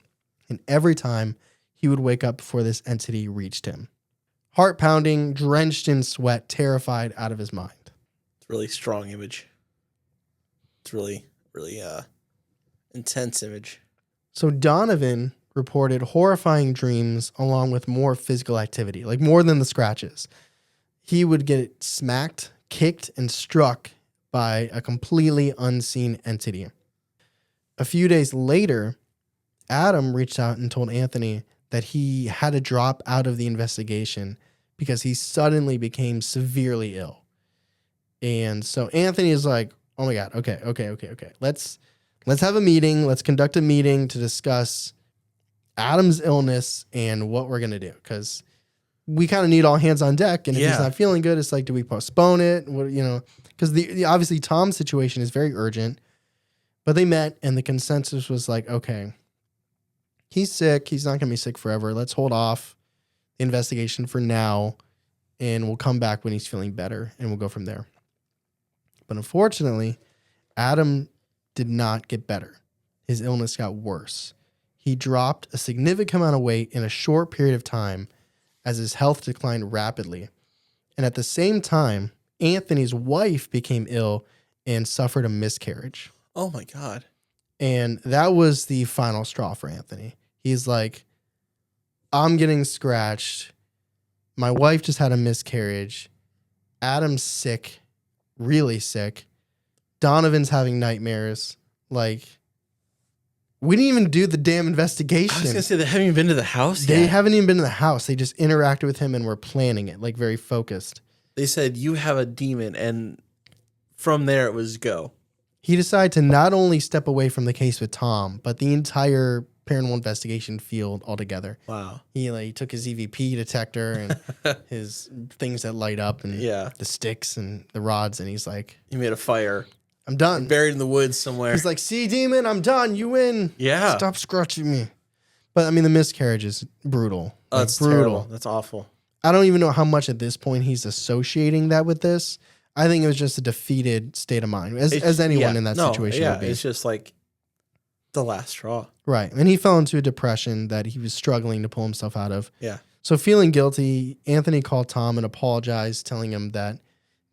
and every time he would wake up before this entity reached him. Heart pounding, drenched in sweat, terrified out of his mind. It's a really strong image. It's really, really intense image. So Donovan reported horrifying dreams along with more physical activity, like more than the scratches. He would get smacked, kicked, and struck by a completely unseen entity. A few days later, Adam reached out and told Anthony that he had to drop out of the investigation because he suddenly became severely ill. And so Anthony is like, oh my God, okay. Let's have a meeting. Let's conduct a meeting to discuss Adam's illness and what we're going to do. Because we kind of need all hands on deck. And if he's not feeling good, it's like, do we postpone it? What, because the obviously Tom's situation is very urgent. But they met and the consensus was like, okay, he's sick. He's not going to be sick forever. Let's hold off the investigation for now. And we'll come back when he's feeling better and we'll go from there. But unfortunately, Adam did not get better. His illness got worse. He dropped a significant amount of weight in a short period of time as his health declined rapidly. And at the same time, Anthony's wife became ill and suffered a miscarriage. Oh my God. And that was the final straw for Anthony. He's like, I'm getting scratched. My wife just had a miscarriage. Adam's sick, really sick. Donovan's having nightmares. Like, we didn't even do the damn investigation. I was going to say, they haven't even been to the house They yet. haven't even been to the house. They just interacted with him and were planning it, like very focused. They said, you have a demon. And from there, it was go. He decided to not only step away from the case with Tom, but the entire paranormal investigation field altogether. Wow. He took his EVP detector and his things that light up and the sticks and the rods, and he's like, he made a fire. I'm done. Buried in the woods somewhere. He's like, see, demon, I'm done. You win. Yeah. Stop scratching me. But I mean, the miscarriage is brutal. Oh, like, that's brutal. terrible. That's awful. I don't even know how much at this point he's associating that with this. I think it was just a defeated state of mind, as anyone in that situation would be. It's just like the last straw. Right. And he fell into a depression that he was struggling to pull himself out of. Yeah. So feeling guilty, Anthony called Tom and apologized, telling him that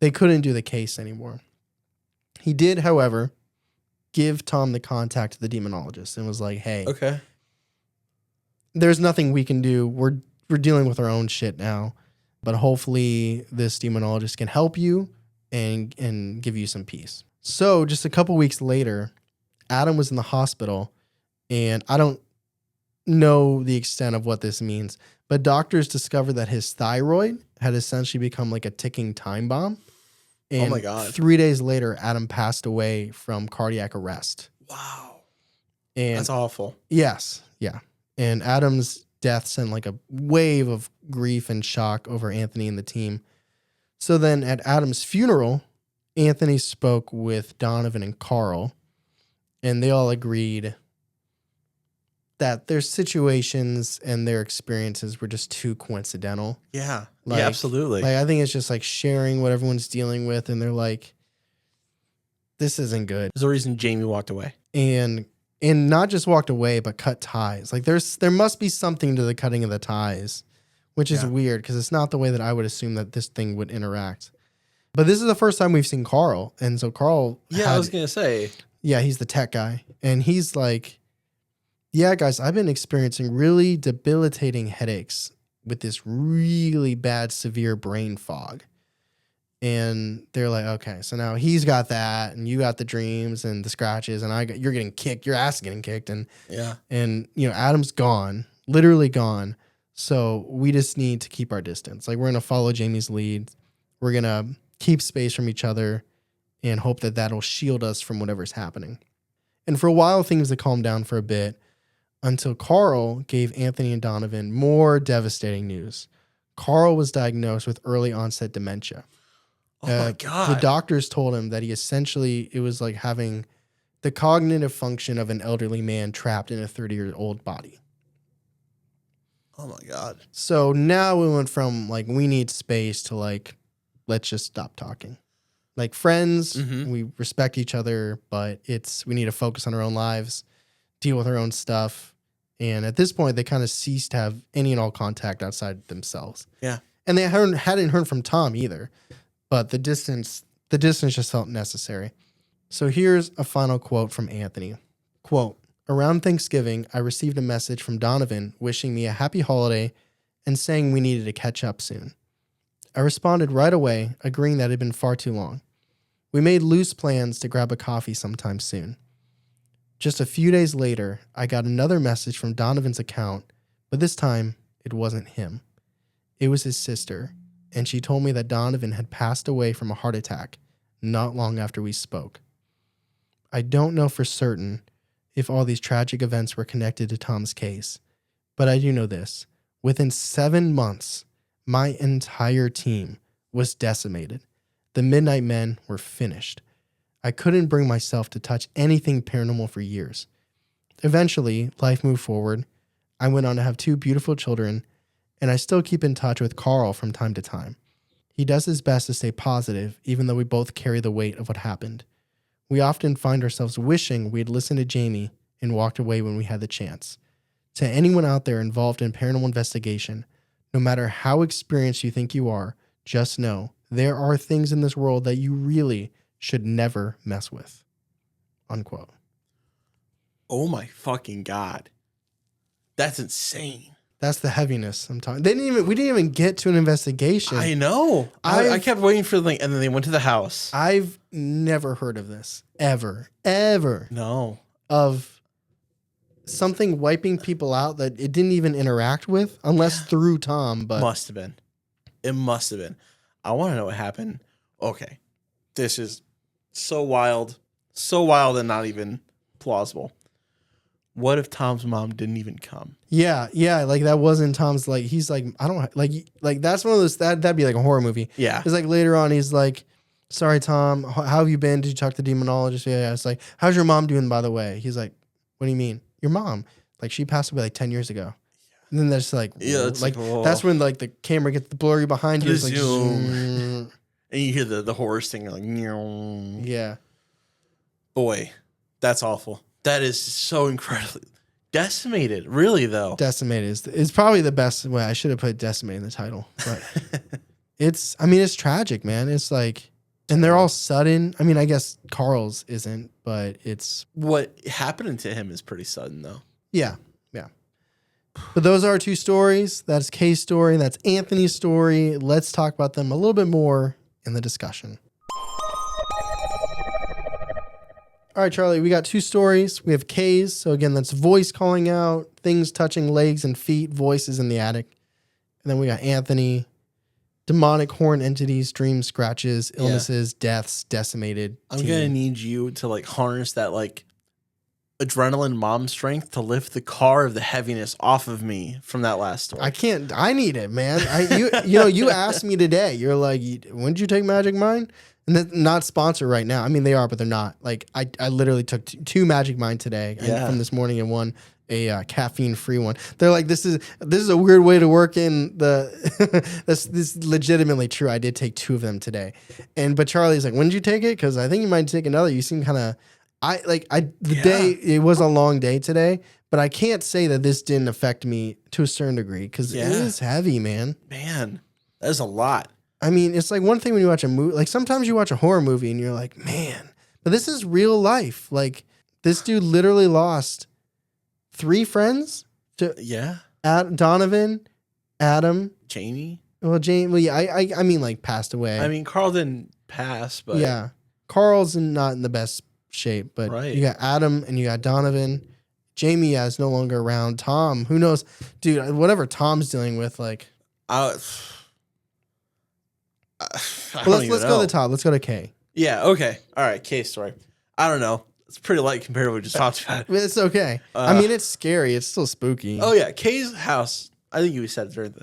they couldn't do the case anymore. He did, however, give Tom the contact to the demonologist and was like, hey, Okay. there's nothing we can do. We're dealing with our own shit now. But hopefully this demonologist can help you and give you some peace. So just a couple weeks later, Adam was in the hospital, and I don't know the extent of what this means, but doctors discovered that his thyroid had essentially become like a ticking time bomb. And oh my God. 3 days later, Adam passed away from cardiac arrest. Wow. And that's awful. Yes. Yeah. And Adam's death sent like a wave of grief and shock over Anthony and the team. So then at Adam's funeral, Anthony spoke with Donovan and Carl, and they all agreed that their situations and their experiences were just too coincidental. Yeah. Like, yeah, absolutely. Like, I think it's just like sharing what everyone's dealing with, and they're like, this isn't good. There's a reason Jamie walked away. And not just walked away, but cut ties. Like there must be something to the cutting of the ties, which is weird because it's not the way that I would assume that this thing would interact. But this is the first time we've seen Carl. And so Carl. Yeah, I was going to say. Yeah, he's the tech guy. And he's like, yeah, guys, I've been experiencing really debilitating headaches with this really bad, severe brain fog. And they're like, okay, so now he's got that, and you got the dreams and the scratches, and you're getting kicked, your ass is getting kicked, and Adam's gone, literally gone. So we just need to keep our distance. Like, we're gonna follow Jamie's lead. We're gonna keep space from each other, and hope that that'll shield us from whatever's happening. And for a while, things had calmed down for a bit, until Carl gave Anthony and Donovan more devastating news. Carl was diagnosed with early onset dementia. Oh my God. The doctors told him that it was like having the cognitive function of an elderly man trapped in a 30-year-old body. Oh my God. So now we went from like, we need space to like, let's just stop talking. Like friends, we respect each other, but we need to focus on our own lives, deal with our own stuff. And at this point, they kind of ceased to have any and all contact outside themselves. Yeah. And they hadn't heard from Tom either. But the distance just felt necessary. So here's a final quote from Anthony. Quote, around Thanksgiving, I received a message from Donovan wishing me a happy holiday and saying we needed to catch up soon. I responded right away, agreeing that it had been far too long. We made loose plans to grab a coffee sometime soon. Just a few days later, I got another message from Donovan's account, but this time it wasn't him. It was his sister. And she told me that Donovan had passed away from a heart attack not long after we spoke. I don't know for certain if all these tragic events were connected to Tom's case, but I do know this. Within 7 months, my entire team was decimated. The Midnight Men were finished. I couldn't bring myself to touch anything paranormal for years. Eventually, life moved forward. I went on to have 2 beautiful children, and I still keep in touch with Carl from time to time. He does his best to stay positive, even though we both carry the weight of what happened. We often find ourselves wishing we had listened to Jamie and walked away when we had the chance. To anyone out there involved in paranormal investigation, no matter how experienced you think you are, just know there are things in this world that you really should never mess with. Unquote. Oh my fucking God. That's insane. That's the heaviness I'm talking. We didn't even get to an investigation. I know. I kept waiting for the link, and then they went to the house. I've never heard of this. Ever. No. Of something wiping people out that it didn't even interact with, unless through Tom. But must have been. It must have been. I want to know what happened. Okay. This is so wild and not even plausible. What if Tom's mom didn't even come? Yeah, like that wasn't Tom's. Like he's like, I don't like that's one of those that'd be like a horror movie. Yeah, it's like later on he's like, sorry Tom, how have you been? Did you talk to the demonologist? Yeah. It's like, how's your mom doing, by the way? He's like, what do you mean? Your mom? Like she passed away like 10 years ago. And then there's like, yeah, it's like that's when like the camera gets the blurry behind you. It's like, zoom. And And you hear the horse thing, like, Yeah. Boy, that's awful. That is so incredibly decimated. Really, though. Decimated is probably the best way. I should have put decimated in the title, but it's tragic, man. It's like, and they're all sudden. I mean, I guess Carl's isn't, but it's what happening to him is pretty sudden, though. Yeah. But those are 2 stories. That's Kaye's story. That's Anthony's story. Let's talk about them a little bit more in the discussion. All right, Charlie, we got 2 stories. We have Kaye's. So again, that's voice calling out, things touching legs and feet, voices in the attic. And then we got Anthony, demonic horn entities, dreams, scratches, illnesses, deaths, decimated. I'm going to need you to like harness that like adrenaline mom strength to lift the car of the heaviness off of me from that last story. I can't. I need it, man. You asked me today. You're like, when did you take Magic Mind? And that's not sponsored right now. I mean, they are, but they're not. Like, I literally took 2 Magic Mind today from this morning and one a caffeine-free one. They're like, this is a weird way to work in the. this is legitimately true. I did take 2 of them today, but Charlie's like, when did you take it? Because I think you might take another. You seem kind of. Day, it was a long day today, but I can't say that this didn't affect me to a certain degree because it is heavy, man. Man, that is a lot. I mean, it's like one thing when you watch a movie, like sometimes you watch a horror movie and you're like, man, but this is real life. Like this dude literally lost 3 friends to Donovan, Adam, Jamie. Well, Jamie, well, yeah, I mean, like passed away. I mean, Carl didn't pass, but yeah, Carl's not in the best shape, but you got Adam and you got Donovan. Jamie is no longer around. Tom, who knows, dude? Whatever Tom's dealing with, like, let's go to the top. Let's go to Kaye. Yeah. Okay. All right. Kaye's story. I don't know. It's pretty light compared to what we just talked about. It's okay. I mean, it's scary. It's still spooky. Oh yeah, Kaye's house. I think you said it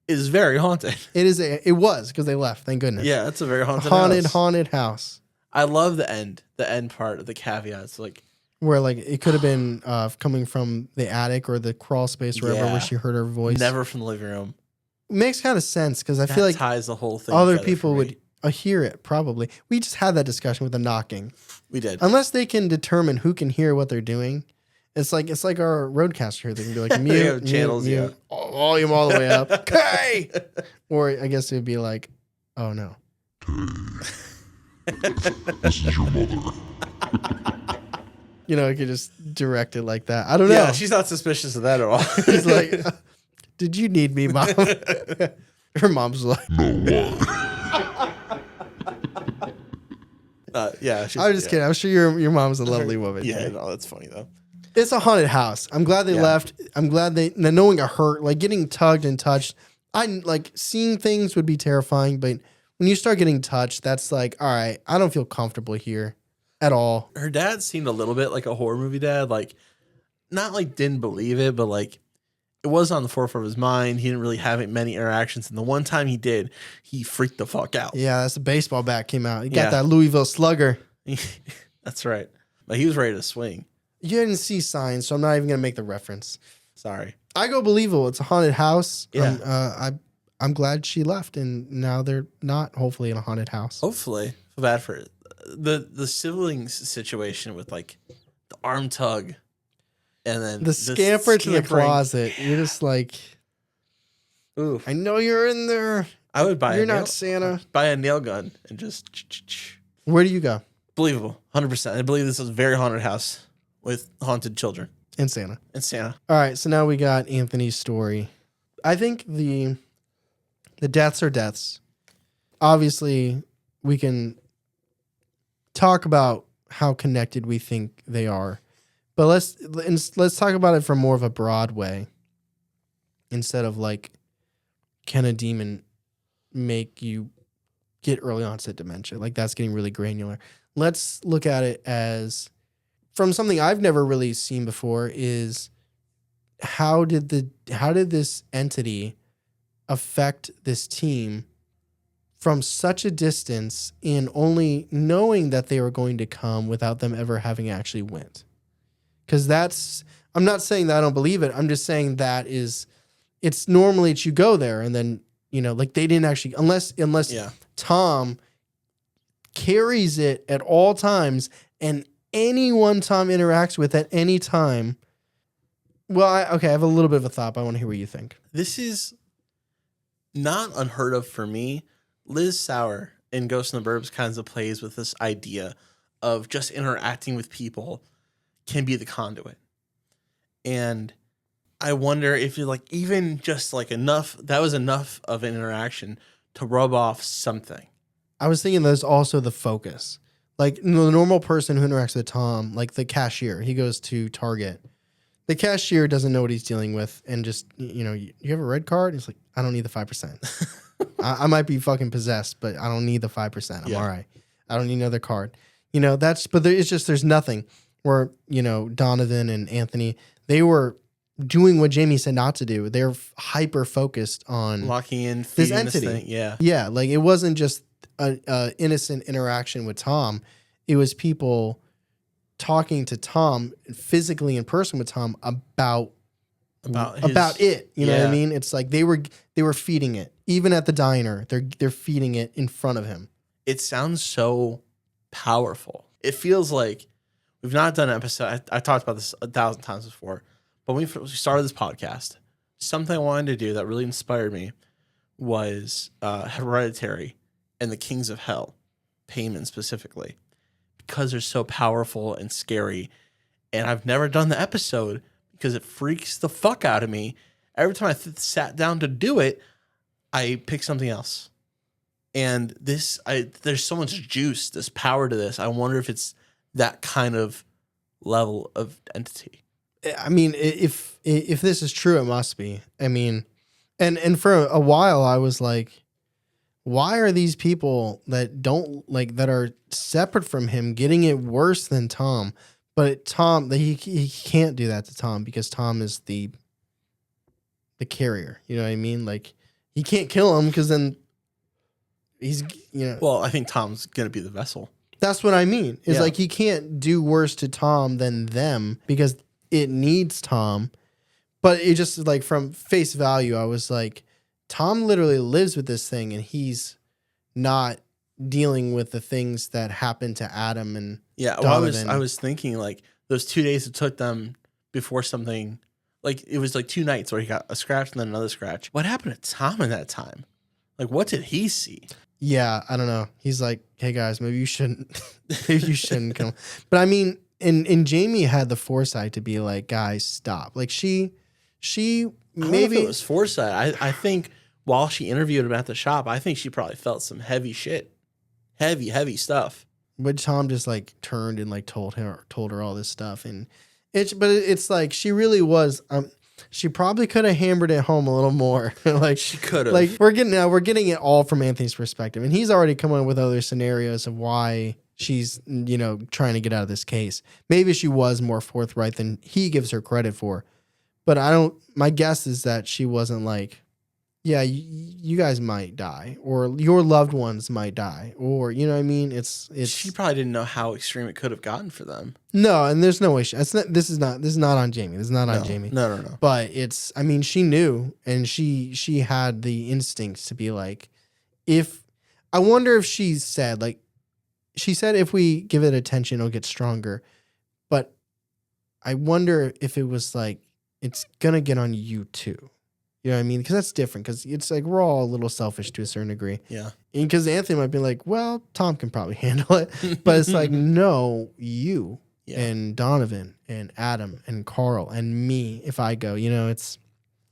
is very haunted. It was because they left. Thank goodness. Yeah, it's a very haunted house. I love the end part of the caveats, like where like it could have been coming from the attic or the crawl space, wherever where she heard her voice. Never from the living room. It makes kind of sense because I feel like ties the whole thing. Other people would hear it probably. We just had that discussion with the knocking. We did. Unless they can determine who can hear what they're doing. It's like our roadcaster here. They can be like mute, channels, mute, volume all the way up. Okay. Or I guess it would be like, oh no. This is your mother. You know, it could just direct it like that. I don't know. Yeah, she's not suspicious of that at all. He's like, did you need me, Mom? Her mom's like, no. Yeah. I'm just kidding. I'm sure your mom's a lovely woman. Yeah, no, that's funny though. It's a haunted house. I'm glad they left. I'm glad no one got hurt. Like getting tugged and touched. I like seeing things would be terrifying, but when you start getting touched, that's like, all right, I don't feel comfortable here at all. Her dad seemed a little bit like a horror movie dad. Like, not like didn't believe it, but like it was on the forefront of his mind. He didn't really have many interactions. And the one time he did, he freaked the fuck out. Yeah, that's the baseball bat came out. He got that Louisville Slugger. That's right. But he was ready to swing. You didn't see signs, so I'm not even going to make the reference. Sorry. I go believable. It's a haunted house. Yeah. I'm glad she left, and now they're not, hopefully, in a haunted house. Hopefully. Feel bad for it. The siblings situation with, like, the arm tug and then the scamper to the closet. You're just like, oof. I know you're in there. I would buy You're not Santa. Buy a nail gun and just... Where do you go? Believable. 100%. I believe this is a very haunted house with haunted children. And Santa. All right, so now we got Anthony's story. I think the deaths are deaths. Obviously, we can talk about how connected we think they are. But let's talk about it from more of a broad way. Instead of like, can a demon make you get early onset dementia? Like that's getting really granular. Let's look at it as from something I've never really seen before is how did this entity affect this team from such a distance in only knowing that they were going to come without them ever having actually went? Because I'm not saying that I don't believe it. I'm just saying it's normally you go there and then, you know, like they didn't actually, unless Tom carries it at all times, and anyone Tom interacts with at any time. Well, I have a little bit of a thought, but I want to hear what you think. This is not unheard of for me. Liz Sauer in Ghost in the Burbs kinds of plays with this idea of just interacting with people can be the conduit. And I wonder if you're like, even just like enough, that was enough of an interaction to rub off something. I was thinking there's also the focus. Like the normal person who interacts with Tom, like the cashier, he goes to Target. The cashier doesn't know what he's dealing with and just, you have a red card? He's like, I don't need the 5%. I might be fucking possessed, but I don't need the 5%. I'm all right. I don't need another card. There's nothing where, Donovan and Anthony, they were doing what Jamie said not to do. They're hyper focused on locking in this entity. This thing. Yeah. Yeah. Like it wasn't just a innocent interaction with Tom. It was people talking to Tom physically in person with Tom about it. You know what I mean? It's like they were feeding it. Even at the diner, they're feeding it in front of him. It sounds so powerful. It feels like we've not done an episode. I talked about this 1,000 times before, but when we started this podcast, something I wanted to do that really inspired me was Hereditary and the Kings of Hell, Payman specifically, because they're so powerful and scary. And I've never done the episode because it freaks the fuck out of me. Every time I sat down to do it, I pick something else. And there's so much juice, this power to this. I wonder if it's that kind of level of entity. I mean, if this is true, it must be. I mean, and for a while I was like, why are these people that don't like that are separate from him getting it worse than Tom? But Tom, he can't do that to Tom because Tom is the carrier. You know what I mean? Like he can't kill him because then he's Well, I think Tom's gonna be the vessel. That's what I mean. Is like he can't do worse to Tom than them because it needs Tom. But it just like from face value, I was like, Tom literally lives with this thing and he's not dealing with the things that happened to Adam and Donovan. I was thinking like those 2 days it took them before something, like it was like 2 nights where he got a scratch and then another scratch. What happened to Tom in that time? Like what did he see? Yeah, I don't know. He's like, hey guys, maybe you shouldn't kill him. But I mean, and Jamie had the foresight to be like, guys, stop. Like she I don't know maybe if it was foresight. I think while she interviewed him at the shop, I think she probably felt some heavy shit. Heavy stuff. But Tom just like turned and like told her all this stuff. And it's like she really was she probably could have hammered it home a little more. Like she could have. Like we're getting it all from Anthony's perspective. And he's already come up with other scenarios of why she's, trying to get out of this case. Maybe she was more forthright than he gives her credit for. But my guess is that she wasn't like, yeah, you guys might die or your loved ones might die or, you know what I mean? It's she probably didn't know how extreme it could have gotten for them. No, and there's no way. This is not on Jamie. This is not on Jamie. No. But she knew and she had the instincts to be like, I wonder if she said if we give it attention, it'll get stronger. But I wonder if it was like, it's going to get on you too. You know what I mean? Because that's different. Because it's like we're all a little selfish to a certain degree. Yeah. And because Anthony might be like, well, Tom can probably handle it. But it's like, no, you and Donovan and Adam and Carl and me, if I go, it's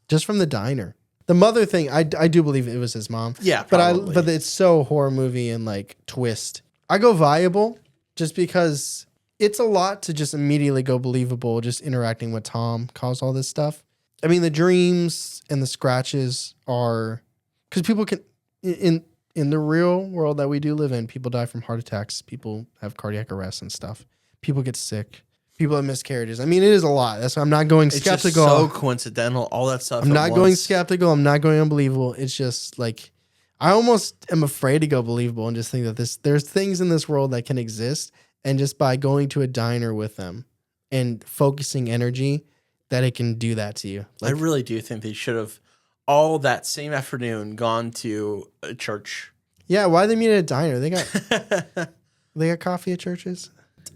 just from the diner. The mother thing, I do believe it was his mom. Yeah, probably. But it's so horror movie and like twist. I go viable just because it's a lot to just immediately go believable. Just interacting with Tom caused all this stuff. I mean, the dreams and the scratches are because people can in the real world that we do live in, people die from heart attacks. People have cardiac arrests and stuff. People get sick. People have miscarriages. I mean, it is a lot. That's why I'm not going skeptical. It's just so coincidental, all that stuff. I'm not going skeptical. I'm not going unbelievable. It's just like I almost am afraid to go believable and just think that there's things in this world that can exist, and just by going to a diner with them and focusing energy, that it can do that to you. Like, I really do think they should have all that same afternoon gone to a church. Yeah, why they meet at a diner? They got coffee at churches.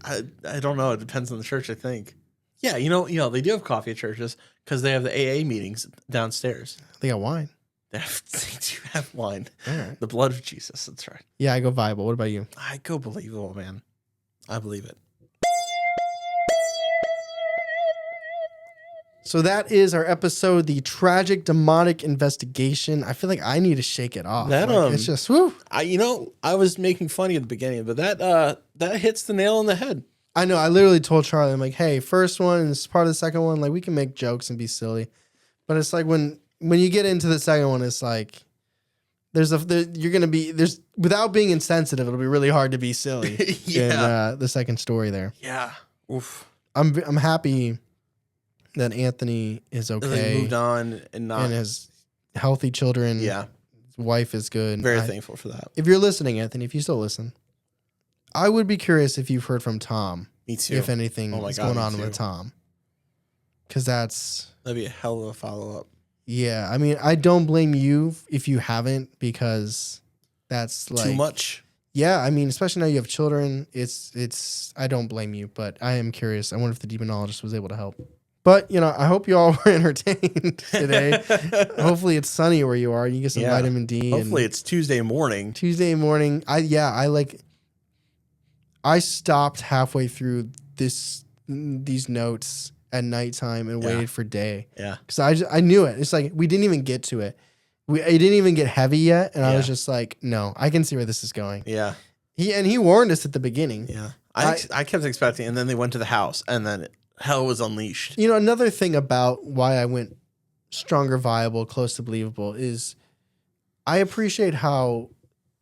I don't know. It depends on the church, I think. Yeah, they do have coffee at churches because they have the AA meetings downstairs. They got wine. They do have wine. All right. The blood of Jesus. That's right. Yeah, I go Bible. What about you? I go believable, man. I believe it. So that is our episode, the tragic demonic investigation. I feel like I need to shake it off. It's just whoo. I was making fun of you at the beginning, but that hits the nail on the head. I know. I literally told Charlie, I'm like, hey, first one and it's part of the second one. Like we can make jokes and be silly, but it's like when you get into the second one, it's like you're gonna be without being insensitive. It'll be really hard to be silly. In the second story there. Yeah. Oof. I'm happy that Anthony is okay. They moved on and has healthy children. Yeah. His wife is good. Very thankful for that. If you're listening, Anthony, if you still listen, I would be curious if you've heard from Tom. Me too. If anything is going on with Tom. Because that'd be a hell of a follow-up. Yeah. I mean, I don't blame you if you haven't, because that's like too much. Yeah. I mean, especially now you have children. I don't blame you, but I am curious. I wonder if the demonologist was able to help. But, I hope you all were entertained today. Hopefully it's sunny where you are. You get some vitamin D. Hopefully it's Tuesday morning. I stopped halfway through these notes at nighttime and waited for day. Yeah. Because I knew it. It's like we didn't even get to it. It didn't even get heavy yet. And I was just like, no, I can see where this is going. Yeah. He warned us at the beginning. Yeah. I kept expecting, and then they went to the house, and then hell was unleashed. Another thing about why I went stronger, viable, close to believable is I appreciate how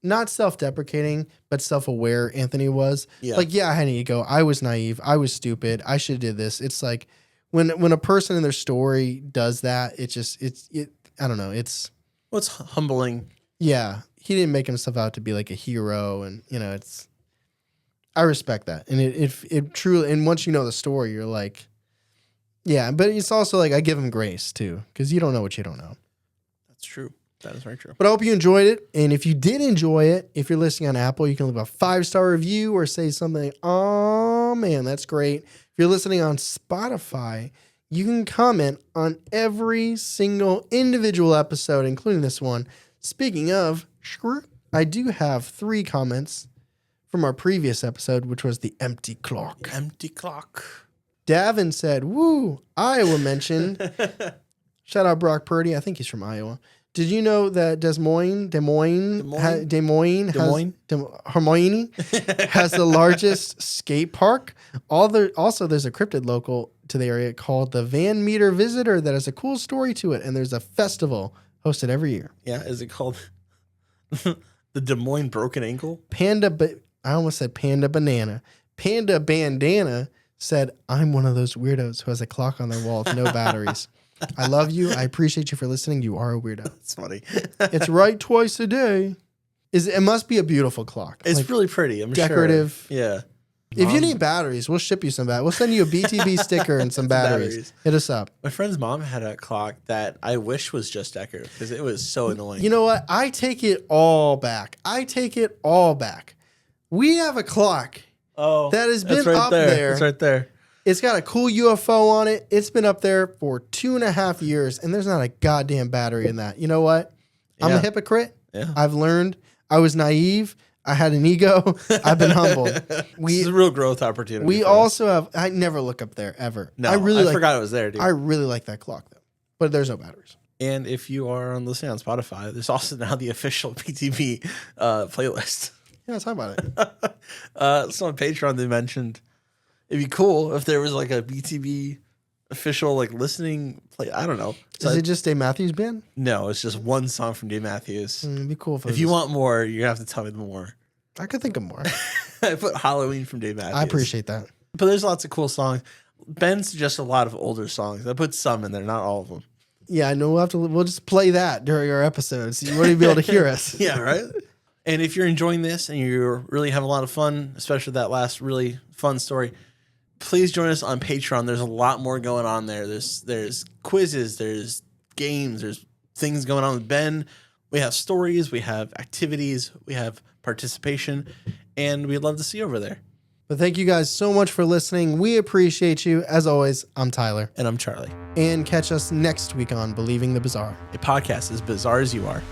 not self-deprecating, but self-aware Anthony was. Yeah. Like, I had an ego. I was naive. I was stupid. I should have did this. It's like when a person in their story does that, I don't know. It's humbling. Yeah. He didn't make himself out to be like a hero, and I respect that. And it truly, and once you know the story, you're like, yeah, but it's also like I give him grace too, because you don't know what you don't know. That's true. That is very true. But I hope you enjoyed it. And if you did enjoy it, if you're listening on Apple, you can leave a 5-star review or say something, oh man, that's great. If you're listening on Spotify, you can comment on every single individual episode, including this one. Speaking of, I do have 3 comments from our previous episode, which was the empty clock. Empty clock. Davin said, woo, Iowa mentioned. Shout out Brock Purdy. I think he's from Iowa. Did you know that Des Moines has the largest skate park? Also, there's a cryptid local to the area called the Van Meter Visitor that has a cool story to it, and there's a festival hosted every year. Yeah, is it called the Des Moines Broken Ankle? I almost said Panda Banana. Panda Bandana said, I'm one of those weirdos who has a clock on their wall with no batteries. I love you. I appreciate you for listening. You are a weirdo. That's funny. It's right twice a day. It must be a beautiful clock. It's really pretty. I'm decorative. Sure. Yeah. If you need batteries, we'll ship you some batteries. We'll send you a BTB sticker and some batteries. Hit us up. My friend's mom had a clock that I wish was just decorative because it was so annoying. You know what? I take it all back. We have a clock that has been up there. It's right there. It's got a cool UFO on it. It's been up there for 2.5 years, and there's not a goddamn battery in that. You know what? I'm a hypocrite. Yeah. I've learned. I was naive. I had an ego. I've been humbled. This is a real growth opportunity. We also have. I never look up there ever. No, I forgot it was there, dude. I really like that clock though, but there's no batteries. And if you are listening on Spotify, there's also now the official PTB playlist. Yeah, let's talk about it. So on Patreon, they mentioned it'd be cool if there was like a BTB official listening play. I don't know. Is it just Dave Matthews Band? No, it's just one song from Dave Matthews. It'd be cool if you want more, you have to tell me more. I could think of more. I put Halloween from Dave Matthews. I appreciate that. But there's lots of cool songs. Ben suggests a lot of older songs. I put some in there, not all of them. Yeah, I know. We'll just play that during our episodes. You won't even be able to hear us. Yeah, right? And if you're enjoying this and you really have a lot of fun, especially that last really fun story, please join us on Patreon. There's a lot more going on there. There's quizzes, there's games, there's things going on with Ben. We have stories, we have activities, we have participation, and we'd love to see you over there. But thank you guys so much for listening. We appreciate you. As always, I'm Tyler. And I'm Charlie. And catch us next week on Believing the Bizarre. A podcast as bizarre as you are.